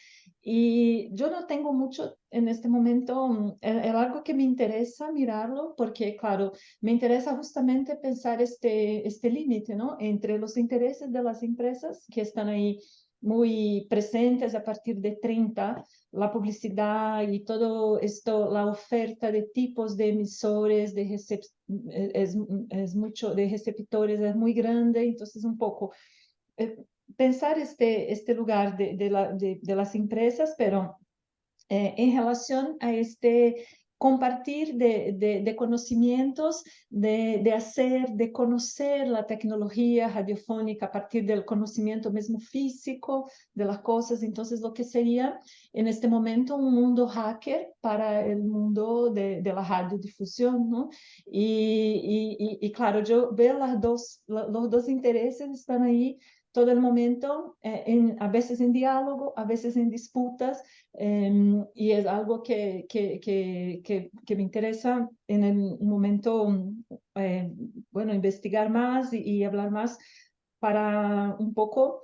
Y yo no tengo mucho en este momento, es algo que me interesa mirarlo, porque claro, me interesa justamente pensar este límite, ¿no? Entre los intereses de las empresas que están ahí muy presentes a partir de 30, la publicidad y todo esto, la oferta de tipos de emisores, es mucho, de receptores es muy grande, entonces un poco pensar este lugar de las empresas, pero en relación a este compartir de conocimientos, de hacer, de conocer la tecnología radiofónica a partir del conocimiento mismo físico de las cosas. Entonces, lo que sería en este momento un mundo hacker para el mundo de la radiodifusión, ¿no? Y claro, yo veo los dos intereses están ahí todo el momento, a veces en diálogo, a veces en disputas, y es algo que me interesa en el momento, bueno, investigar más y hablar más para un poco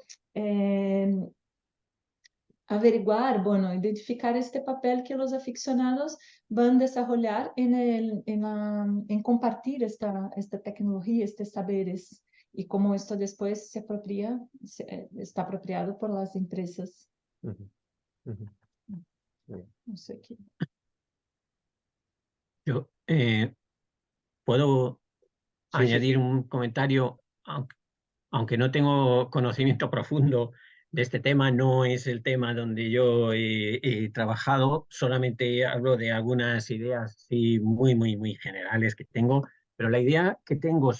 averiguar, bueno, identificar este papel que los aficionados van a desarrollar en compartir esta tecnología, estos saberes, y cómo esto después está apropiado por las empresas. No sé qué. Yo puedo añadir sí. un comentario, aunque no tengo conocimiento profundo de este tema, no es el tema donde yo he trabajado, solamente hablo de algunas ideas sí, muy generales que tengo, pero la idea que tengo,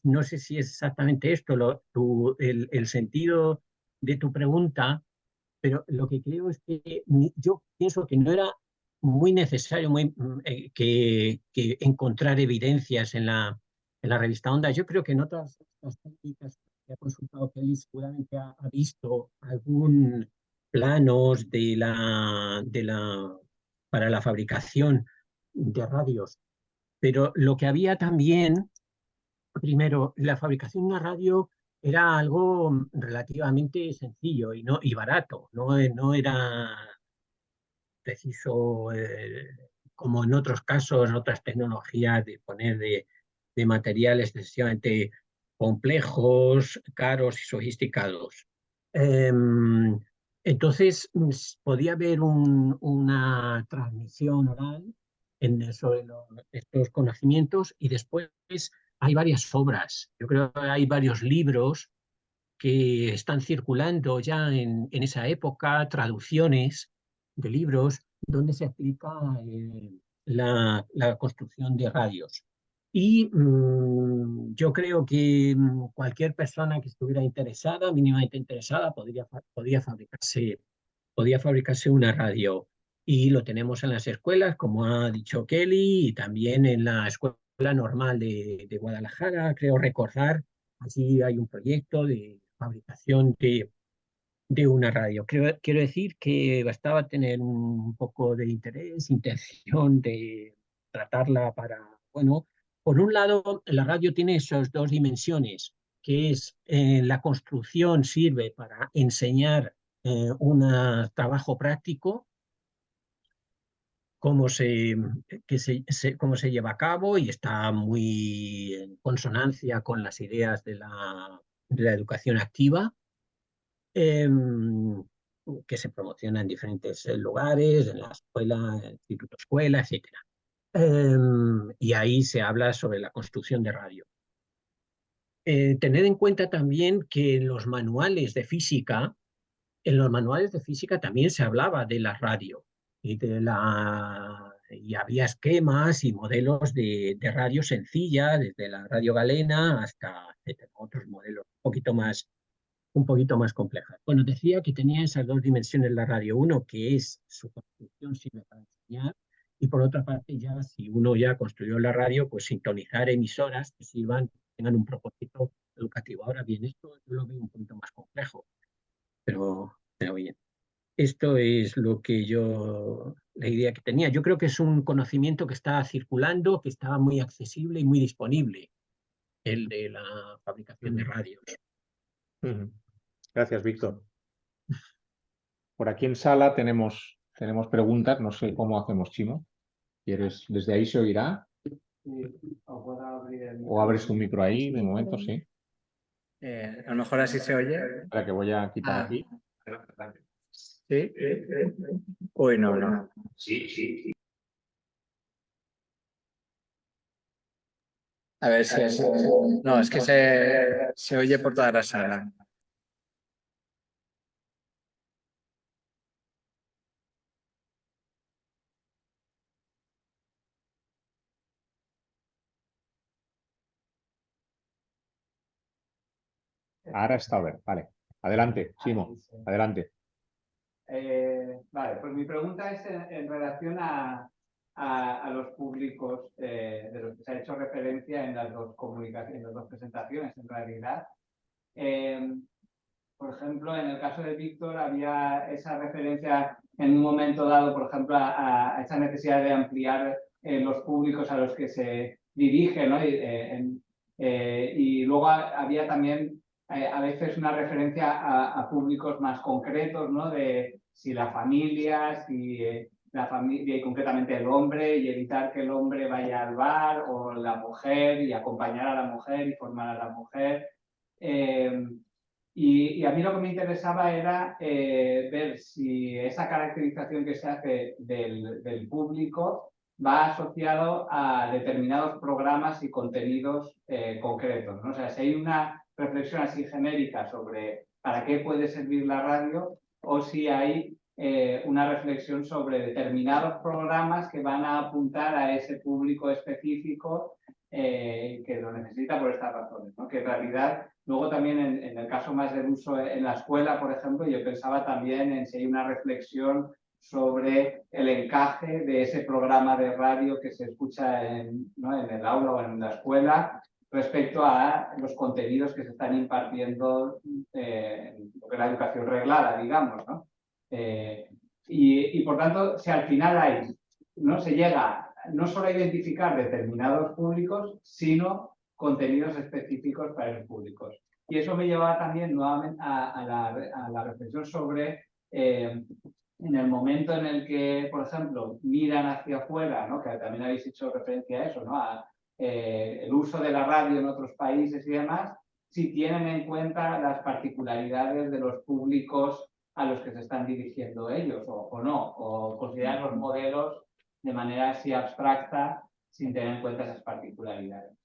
no sé si es exactamente esto, el sentido de tu pregunta, pero lo que creo es que yo pienso que no era muy necesario que encontrar evidencias en la revista Onda. Yo creo que en otras técnicas que ha consultado Kelly seguramente ha visto algún planos para la fabricación de radios, pero lo que había también, primero, la fabricación de una radio era algo relativamente sencillo y barato, no era preciso, como en otros casos, otras tecnologías, de poner de materiales excesivamente complejos, caros y sofisticados. Entonces, podía haber una transmisión oral sobre estos conocimientos, y después hay varias obras. Yo creo que hay varios libros que están circulando ya en esa época, traducciones de libros donde se explica la construcción de radios. Y yo creo que cualquier persona que estuviera interesada, mínimamente interesada, podía fabricarse una radio. Y lo tenemos en las escuelas, como ha dicho Kelly, y también en la Escuela Normal de Guadalajara, creo recordar. Allí hay un proyecto de fabricación de una radio. Quiero decir que bastaba tener un poco de interés, intención de tratarla para, bueno, por un lado, la radio tiene esas dos dimensiones, que es la construcción sirve para enseñar un trabajo práctico, cómo cómo se lleva a cabo, y está muy en consonancia con las ideas de la educación activa, que se promociona en diferentes lugares, en la escuela, en el instituto escuela, etc. Y ahí se habla sobre la construcción de radio. Tened en cuenta también que en los manuales de física también se hablaba de la radio y había esquemas y modelos de radio sencilla, desde la radio galena hasta otros modelos un poquito más complejas. Bueno, decía que tenía esas dos dimensiones la radio. Uno, que es su construcción sirve para enseñar, y por otra parte, ya si uno ya construyó la radio, pues sintonizar emisoras que tengan un propósito educativo. Ahora bien, esto yo lo veo un poquito más complejo, pero bien. Esto es la idea que tenía. Yo creo que es un conocimiento que está circulando, que estaba muy accesible y muy disponible, el de la fabricación de radios. Gracias, Víctor. Por aquí en sala tenemos preguntas. No sé cómo hacemos, Chimo. ¿Quieres? ¿Desde ahí se oirá? ¿O abres tu micro ahí? De momento, sí. A lo mejor así se oye. Espera, que voy a quitar aquí. Sí. Uy, no. Sí. A ver si es... No, es que se oye por toda la sala. Ahora está bien, vale. Adelante, Simo, adelante. Vale, pues mi pregunta es en relación a los públicos de los que se ha hecho referencia en las dos comunicaciones, en las dos presentaciones, en realidad. Por ejemplo, en el caso de Víctor había esa referencia en un momento dado, por ejemplo, a esa necesidad de ampliar los públicos a los que se dirige, ¿no? Y luego había también a veces una referencia a públicos más concretos, ¿no? De si la familia, si la familia y concretamente el hombre, y evitar que el hombre vaya al bar, o la mujer y acompañar a la mujer y formar a la mujer. Y a mí lo que me interesaba era ver si esa caracterización que se hace del público va asociado a determinados programas y contenidos concretos, ¿no? O sea, si hay una reflexión así genérica sobre para qué puede servir la radio, o si hay una reflexión sobre determinados programas que van a apuntar a ese público específico que lo necesita por estas razones, ¿no? Que en realidad, luego también en el caso más del uso en la escuela, por ejemplo, yo pensaba también en si hay una reflexión sobre el encaje de ese programa de radio que se escucha ¿no? en el aula o en la escuela respecto a los contenidos que se están impartiendo en lo que es la educación reglada, digamos, ¿no? Y por tanto, si al final no se llega no solo a identificar determinados públicos, sino contenidos específicos para esos públicos. Y eso me lleva también nuevamente a la reflexión sobre en el momento en el que, por ejemplo, miran hacia afuera, ¿no? Que también habéis hecho referencia a eso, ¿no? A el uso de la radio en otros países y demás, si tienen en cuenta las particularidades de los públicos a los que se están dirigiendo ellos o no, o consideran los modelos de manera así abstracta sin tener en cuenta esas particularidades.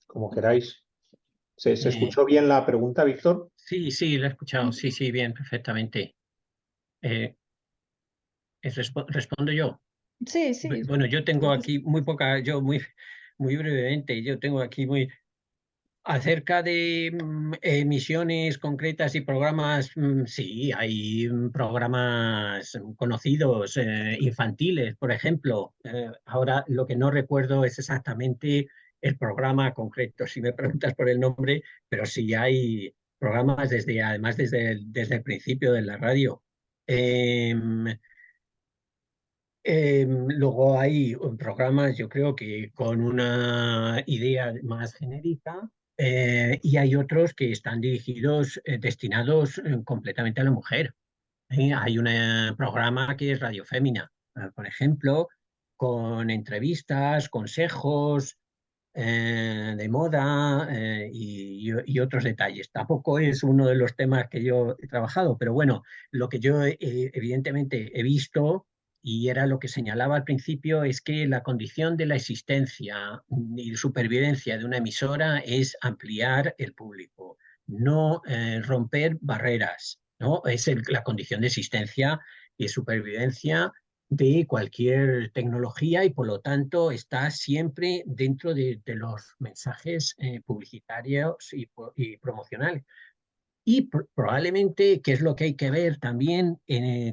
Como queráis. ¿Se escuchó bien la pregunta, Víctor? Sí, la he escuchado. Sí, bien, perfectamente. ¿Respondo yo? Sí. Bueno, yo tengo aquí muy poca, muy brevemente, yo tengo aquí acerca de emisiones concretas y programas, sí, hay programas conocidos, infantiles, por ejemplo. Ahora lo que no recuerdo es exactamente el programa concreto, si me preguntas por el nombre, pero sí hay programas además desde el principio de la radio. Luego hay programas, yo creo que con una idea más genérica, y hay otros que están destinados completamente a la mujer. Hay un programa que es Radio Fémina, por ejemplo, con entrevistas, consejos de moda y otros detalles. Tampoco es uno de los temas que yo he trabajado, pero bueno, lo que yo evidentemente he visto y era lo que señalaba al principio es que la condición de la existencia y supervivencia de una emisora es ampliar el público, no romper barreras, ¿no? Es la condición de existencia y supervivencia de cualquier tecnología y por lo tanto está siempre dentro de los mensajes publicitarios y promocionales. Y probablemente, que es lo que hay que ver también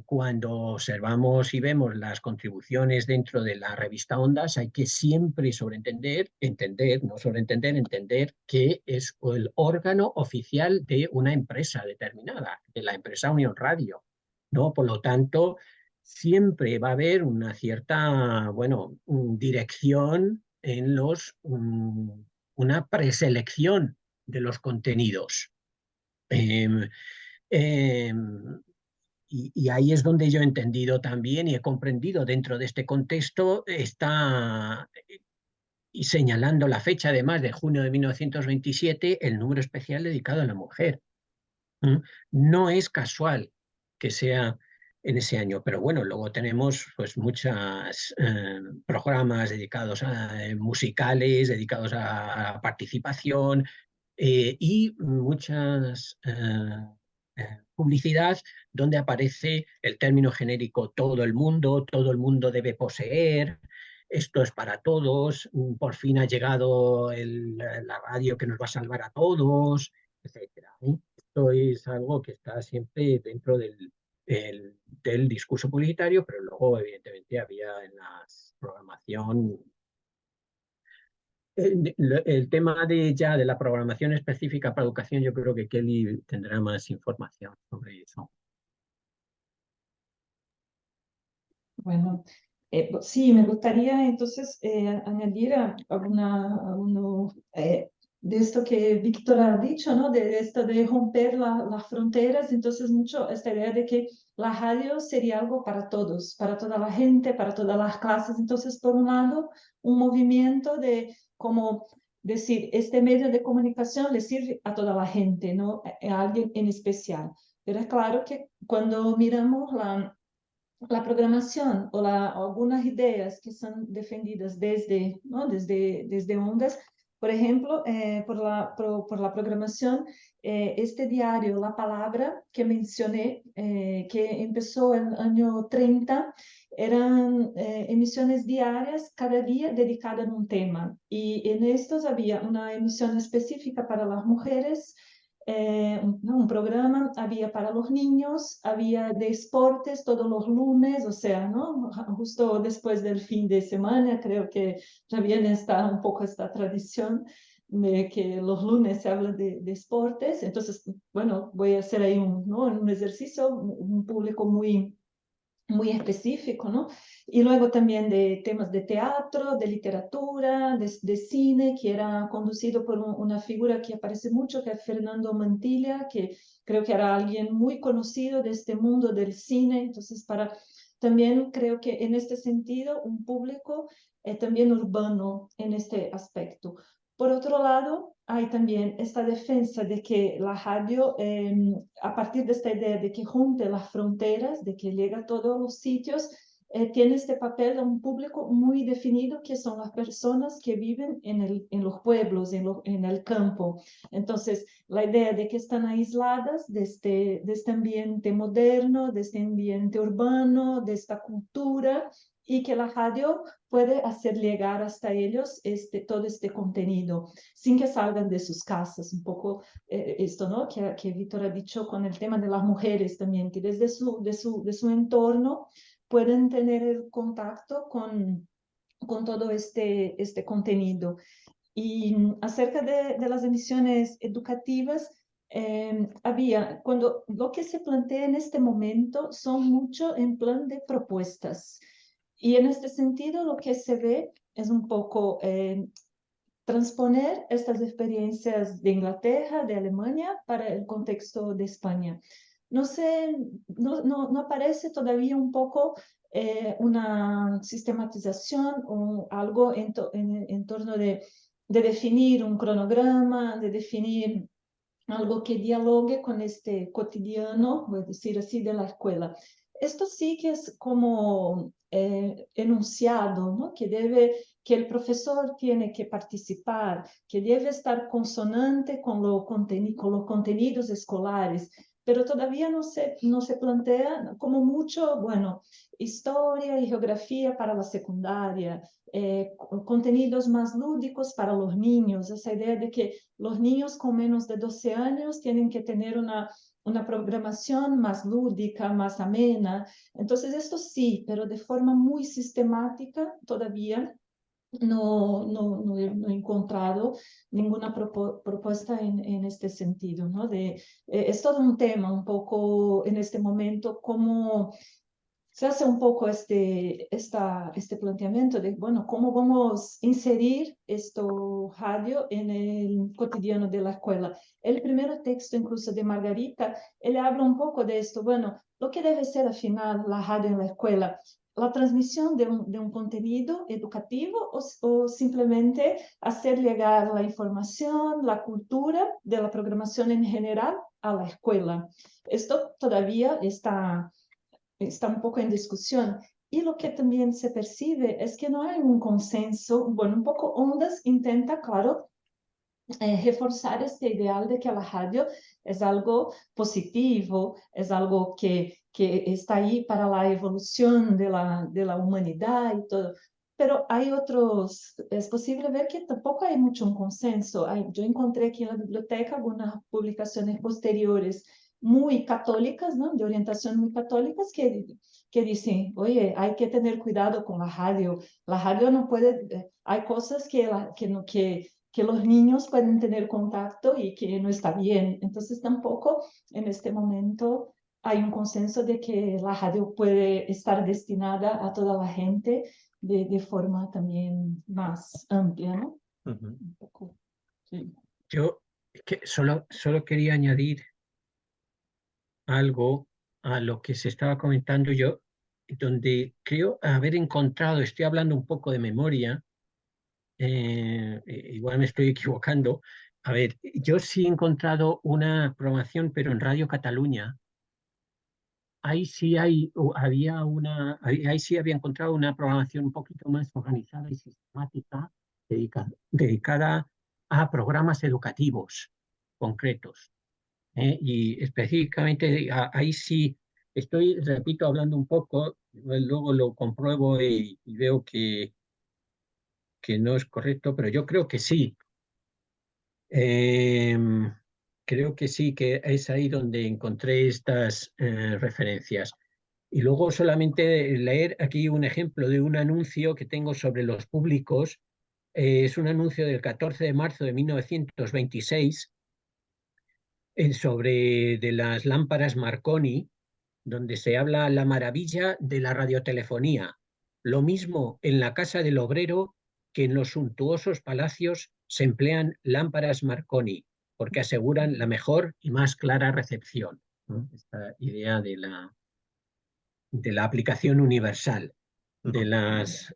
cuando observamos y vemos las contribuciones dentro de la revista Ondas, hay que siempre entender que es el órgano oficial de una empresa determinada, de la empresa Unión Radio, ¿no? Por lo tanto, siempre va a haber una cierta, dirección en una preselección de los contenidos. Em, em, y ahí es donde yo he entendido también y he comprendido dentro de este contexto esta y señalando la fecha además de junio de 1927, el número especial dedicado a la mujer. No es casual que sea en ese año, pero bueno, luego tenemos pues muchos programas dedicados a musicales, dedicados a participación y muchas publicidad donde aparece el término genérico todo el mundo debe poseer, esto es para todos, por fin ha llegado la radio que nos va a salvar a todos, etcétera. Esto es algo que está siempre dentro del discurso publicitario, pero luego evidentemente había en la programación el tema de la programación específica para educación. Yo creo que Kelly tendrá más información sobre eso. Bueno, sí, me gustaría entonces añadir de esto que Víctor ha dicho, ¿no? De esto de romper las fronteras, entonces mucho esta idea de que la radio sería algo para todos, para toda la gente, para todas las clases. Entonces, por un lado, un movimiento de como decir, este medio de comunicación le sirve a toda la gente, no a alguien en especial. Pero es claro que cuando miramos la programación o algunas ideas que son defendidas desde, ¿no? desde Ondas, por ejemplo, por la programación, este diario, La Palabra, que mencioné, que empezó en el año 30, eran emisiones diarias, cada día dedicada a un tema. Y en estos había una emisión específica para las mujeres, un programa, había para los niños, había de esportes todos los lunes, o sea, ¿no? Justo después del fin de semana, creo que ya viene un poco esta tradición de que los lunes se habla de esportes. Entonces, bueno, voy a hacer ahí un ejercicio, un público muy específico, ¿no? Y luego también de temas de teatro, de literatura, de cine, que era conducido por una figura que aparece mucho, que es Fernando Mantilla, que creo que era alguien muy conocido de este mundo del cine. Entonces, también creo que en este sentido, un público también urbano en este aspecto. Por otro lado, hay también esta defensa de que la radio, a partir de esta idea de que rompe las fronteras, de que llega a todos los sitios, tiene este papel a un público muy definido, que son las personas que viven en los pueblos, en el campo. Entonces, la idea de que están aisladas de este ambiente moderno, de este ambiente urbano, de esta cultura, y que la radio puede hacer llegar hasta ellos todo este contenido, sin que salgan de sus casas. Un poco esto, ¿no? Que Víctor ha dicho con el tema de las mujeres también, que desde de su entorno pueden tener el contacto con todo este contenido. Y acerca de las emisiones educativas, lo que se plantea en este momento son mucho en plan de propuestas. Y en este sentido lo que se ve es un poco transponer estas experiencias de Inglaterra, de Alemania, para el contexto de España. No sé, no aparece todavía un poco una sistematización o algo en torno de definir un cronograma, de definir algo que dialogue con este cotidiano, voy a decir así, de la escuela. Esto sí que es como enunciado, ¿no? Que el profesor tiene que participar, que debe estar consonante con los contenidos escolares, pero todavía no se plantea como mucho, bueno, historia y geografía para la secundaria, contenidos más lúdicos para los niños, esa idea de que los niños con menos de 12 años tienen que tener una programación más lúdica, más amena. Entonces, esto sí, pero de forma muy sistemática todavía no he encontrado ninguna propuesta en este sentido, ¿no? Es todo un tema un poco en este momento, cómo se hace un poco este planteamiento de, bueno, cómo vamos a inserir esto radio en el cotidiano de la escuela. El primer texto incluso de Margarita, él habla un poco de esto, bueno, lo que debe ser al final la radio en la escuela. la transmisión de un contenido educativo o simplemente hacer llegar la información, la cultura de la programación en general a la escuela. Esto todavía está un poco en discusión. Y lo que también se percibe es que no hay un consenso. Bueno, un poco Ondas intenta, claro, reforzar este ideal de que la radio es algo positivo, es algo que está ahí para la evolución de la humanidad y todo. Pero hay otros, es posible ver que tampoco hay mucho un consenso. Yo encontré aquí en la biblioteca algunas publicaciones posteriores muy católicas, ¿no? De orientación muy católicas que dicen, oye, hay que tener cuidado con la radio. La radio no puede, hay cosas que los niños pueden tener contacto y que no está bien. Entonces tampoco en este momento hay un consenso de que la radio puede estar destinada a toda la gente de forma también más amplia, ¿no? Un poco, sí. Yo solo quería añadir algo a lo que se estaba comentando yo, donde creo haber encontrado, estoy hablando un poco de memoria, igual me estoy equivocando. A ver, yo sí he encontrado una programación, pero en Radio Cataluña. Ahí sí ahí sí había encontrado una programación un poquito más organizada y sistemática, dedicada a programas educativos concretos. Y específicamente ahí sí estoy, repito, hablando un poco, luego lo compruebo y veo que no es correcto, pero yo creo que sí. Creo que sí, que es ahí donde encontré estas referencias. Y luego solamente leer aquí un ejemplo de un anuncio que tengo sobre los públicos. Es un anuncio del 14 de marzo de 1926 sobre de las lámparas Marconi, donde se habla la maravilla de la radiotelefonía. Lo mismo en la casa del obrero que en los suntuosos palacios se emplean lámparas Marconi, porque aseguran la mejor y más clara recepción, ¿no? Esta idea de la aplicación universal de las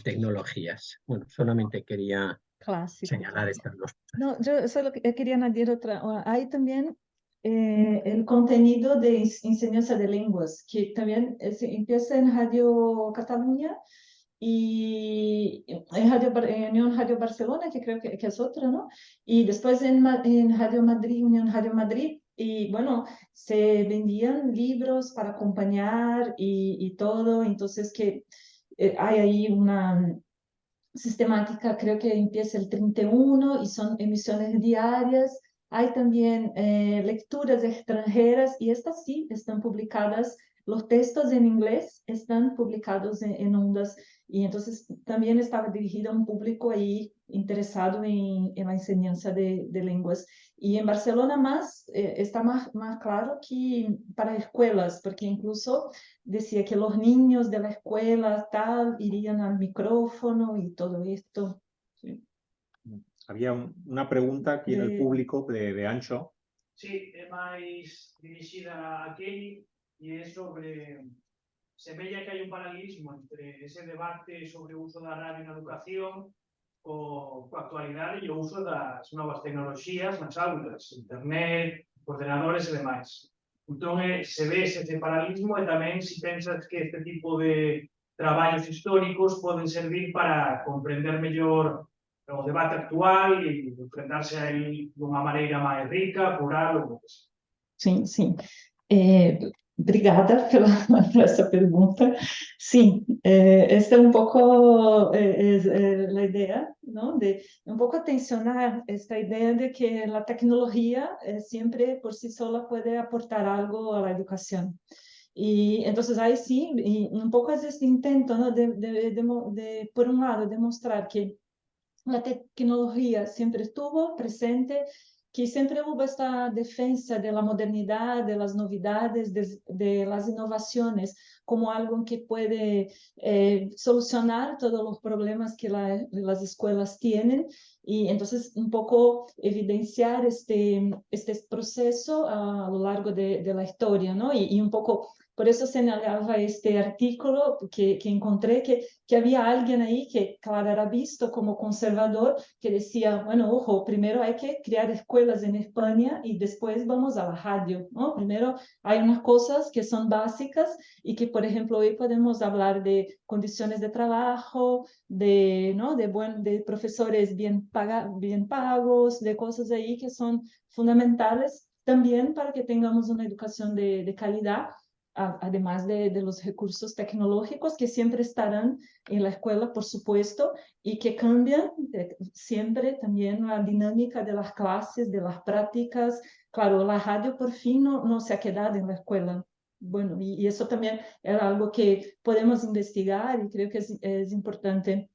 tecnologías. Bueno, solamente quería Clásico. señalar estas dos cosas. No, yo solo quería añadir otra. Hay también el contenido de enseñanza de lenguas, que también empieza en Radio Cataluña y en Unión Radio Barcelona, que creo que es otra, ¿no? Y después en Radio Madrid, Unión Radio Madrid. Y bueno, se vendían libros para acompañar y todo. Entonces que hay ahí una sistemática, creo que empieza el 31 y son emisiones diarias. Hay también lecturas extranjeras y estas sí están publicadas, los textos en inglés están publicados en Ondas y entonces también estaba dirigido a un público ahí interesado en la enseñanza de lenguas. Y en Barcelona está más claro que para escuelas, porque incluso decía que los niños de la escuela tal irían al micrófono y todo esto. Sí. Había una pregunta aquí en el público de Ancho. Sí, é máis dirixida a Kelly e é sobre se veía que hai un paralelismo entre ese debate sobre o uso da radio na educación coa actualidade e o uso das novas tecnoloxías nas aulas, internet, ordenadores e demais. Entón, se ve ese paralelismo e tamén se pensas que este tipo de traballos históricos poden servir para comprender mellor o debate actual e enfrentarse a él de unha maneira máis rica, plural ou o que sea. Sim, sim. Obrigada por essa pergunta. Sim, esta é um pouco a ideia, não? De um pouco atencionar esta ideia de que a tecnologia sempre por si sola pode aportar algo à educação. Y entonces ahí sí, y un poco es este intento, ¿no? Por un lado, demostrar que la tecnología siempre estuvo presente, que siempre hubo esta defensa de la modernidad, de las novedades, de las innovaciones como algo que puede solucionar todos los problemas que las escuelas tienen. Y entonces un poco evidenciar este proceso a lo largo de la historia, ¿no? Y un poco, por eso señalaba este artículo que encontré, que había alguien ahí que, claro, era visto como conservador, que decía, bueno, ojo, primero hay que crear escuelas en España y después vamos a la radio, ¿no? Primero hay unas cosas que son básicas y que, por ejemplo, hoy podemos hablar de condiciones de trabajo, ¿no? de profesores bien pagos, de cosas ahí que son fundamentales también para que tengamos una educación de calidad, además de los recursos tecnológicos que siempre estarán en la escuela, por supuesto, y que cambian siempre también la dinámica de las clases, de las prácticas. Claro, la radio por fin no se ha quedado en la escuela. Bueno, y eso también era algo que podemos investigar y creo que es importante.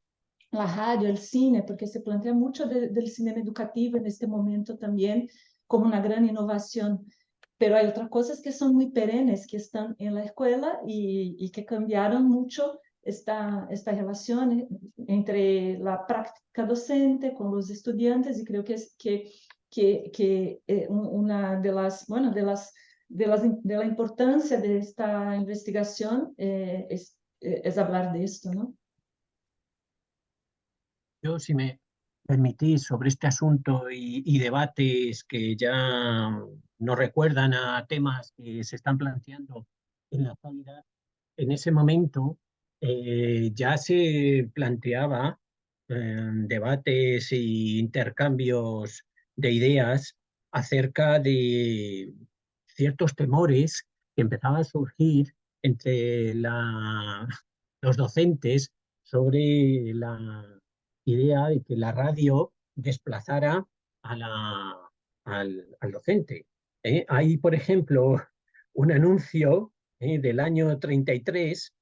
La radio, el cine, porque se plantea mucho del cinema educativo en este momento también como una gran innovación. Pero hay otras cosas que son muy perennes, que están en la escuela y que cambiaron mucho esta relación entre la práctica docente con los estudiantes, y creo que es una de las, bueno, de la importancia de esta investigación es hablar de esto, ¿no? Yo, si me permitís, sobre este asunto y debates que ya nos recuerdan a temas que se están planteando en la actualidad, en ese momento ya se planteaba debates e intercambios de ideas acerca de ciertos temores que empezaban a surgir entre los docentes sobre la idea de que la radio desplazara al docente. Hay, por ejemplo, un anuncio del año 33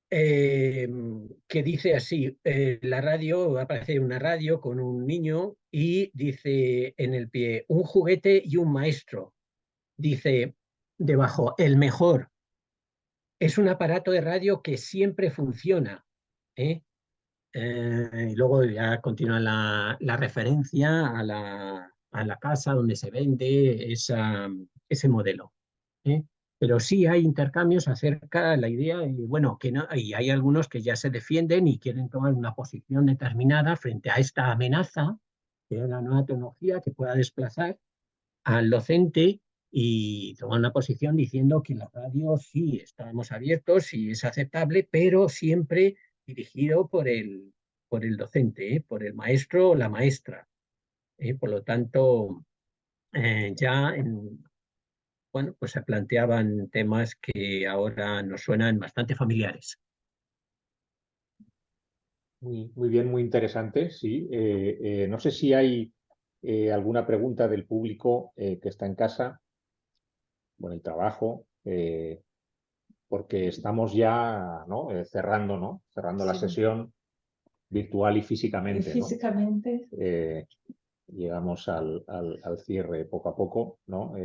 que dice así, la radio, aparece una radio con un niño y dice en el pie, un juguete y un maestro. Dice debajo, el mejor. Es un aparato de radio que siempre funciona. Y luego ya continúa la referencia a la casa donde se vende ese modelo. Pero sí hay intercambios acerca de la idea, bueno, que no, y hay algunos que ya se defienden y quieren tomar una posición determinada frente a esta amenaza, que es la nueva tecnología que pueda desplazar al docente, y tomar una posición diciendo que la radio sí estamos abiertos y es aceptable, pero siempre dirigido por el docente, por el maestro o la maestra. Por lo tanto, ya bueno, pues se planteaban temas que ahora nos suenan bastante familiares. Muy bien, muy interesante, sí. No sé si hay alguna pregunta del público que está en casa, bueno, el trabajo, porque estamos ya, ¿no? Cerrando, ¿no? Cerrando la Sí. sesión virtual y físicamente, ¿no? Físicamente. Llegamos al cierre poco a poco, ¿no?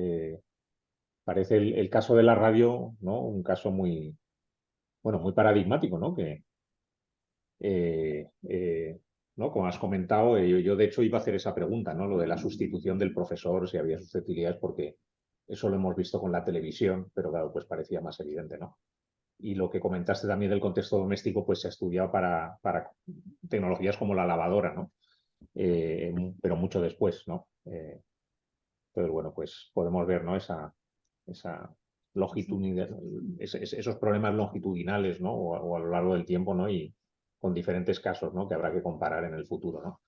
Parece el caso de la radio, ¿no? Un caso muy, bueno, muy paradigmático, ¿no? ¿No? Como has comentado, yo de hecho iba a hacer esa pregunta, ¿no? Lo de la sustitución del profesor, si había susceptibilidades, porque eso lo hemos visto con la televisión, pero claro, pues parecía más evidente, ¿no? Y lo que comentaste también del contexto doméstico, pues se ha estudiado para tecnologías como la lavadora, ¿no? Pero mucho después, ¿no? Entonces, bueno, pues podemos ver, ¿no? Esa esos problemas longitudinales, ¿no? O a lo largo del tiempo, ¿no? Y con diferentes casos, ¿no? Que habrá que comparar en el futuro, ¿no?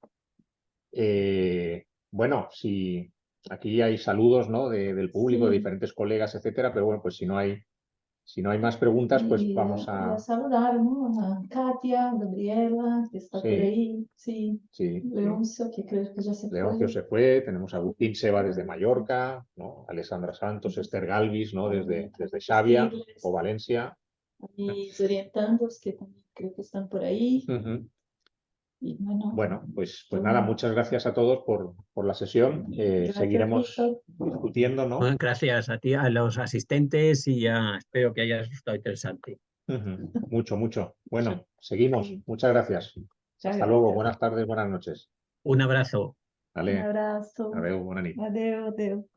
Bueno, si aquí hay saludos, ¿no? Del público, de Sí. diferentes colegas, etcétera, pero bueno, pues si no hay más preguntas, pues Y vamos a a... saludar, ¿no? A Katia, Gabriela, que está por Sí, ahí, sí, sí. Leoncio, que creo que ya se Leoncio fue. se fue, tenemos a Agustín Seba desde Mallorca, ¿no? Alessandra Santos, Esther Galvis, ¿no? Desde Xavia o Valencia. A mis orientandos, que también creo que están por ahí. Y bueno, Bueno, pues nada, muchas gracias a todos por la sesión. gracias, Seguiremos Víctor. discutiendo, ¿no? Bueno, gracias a ti, a los asistentes y espero que haya resultado interesante. Ujú. Mucho, mucho. Bueno, seguimos. Muchas gracias. Muchas Hasta luego. gracias. Buenas tardes, buenas noches. Un abrazo. Un Vale. abrazo. Adeu, bona nit. Adeu, adeu.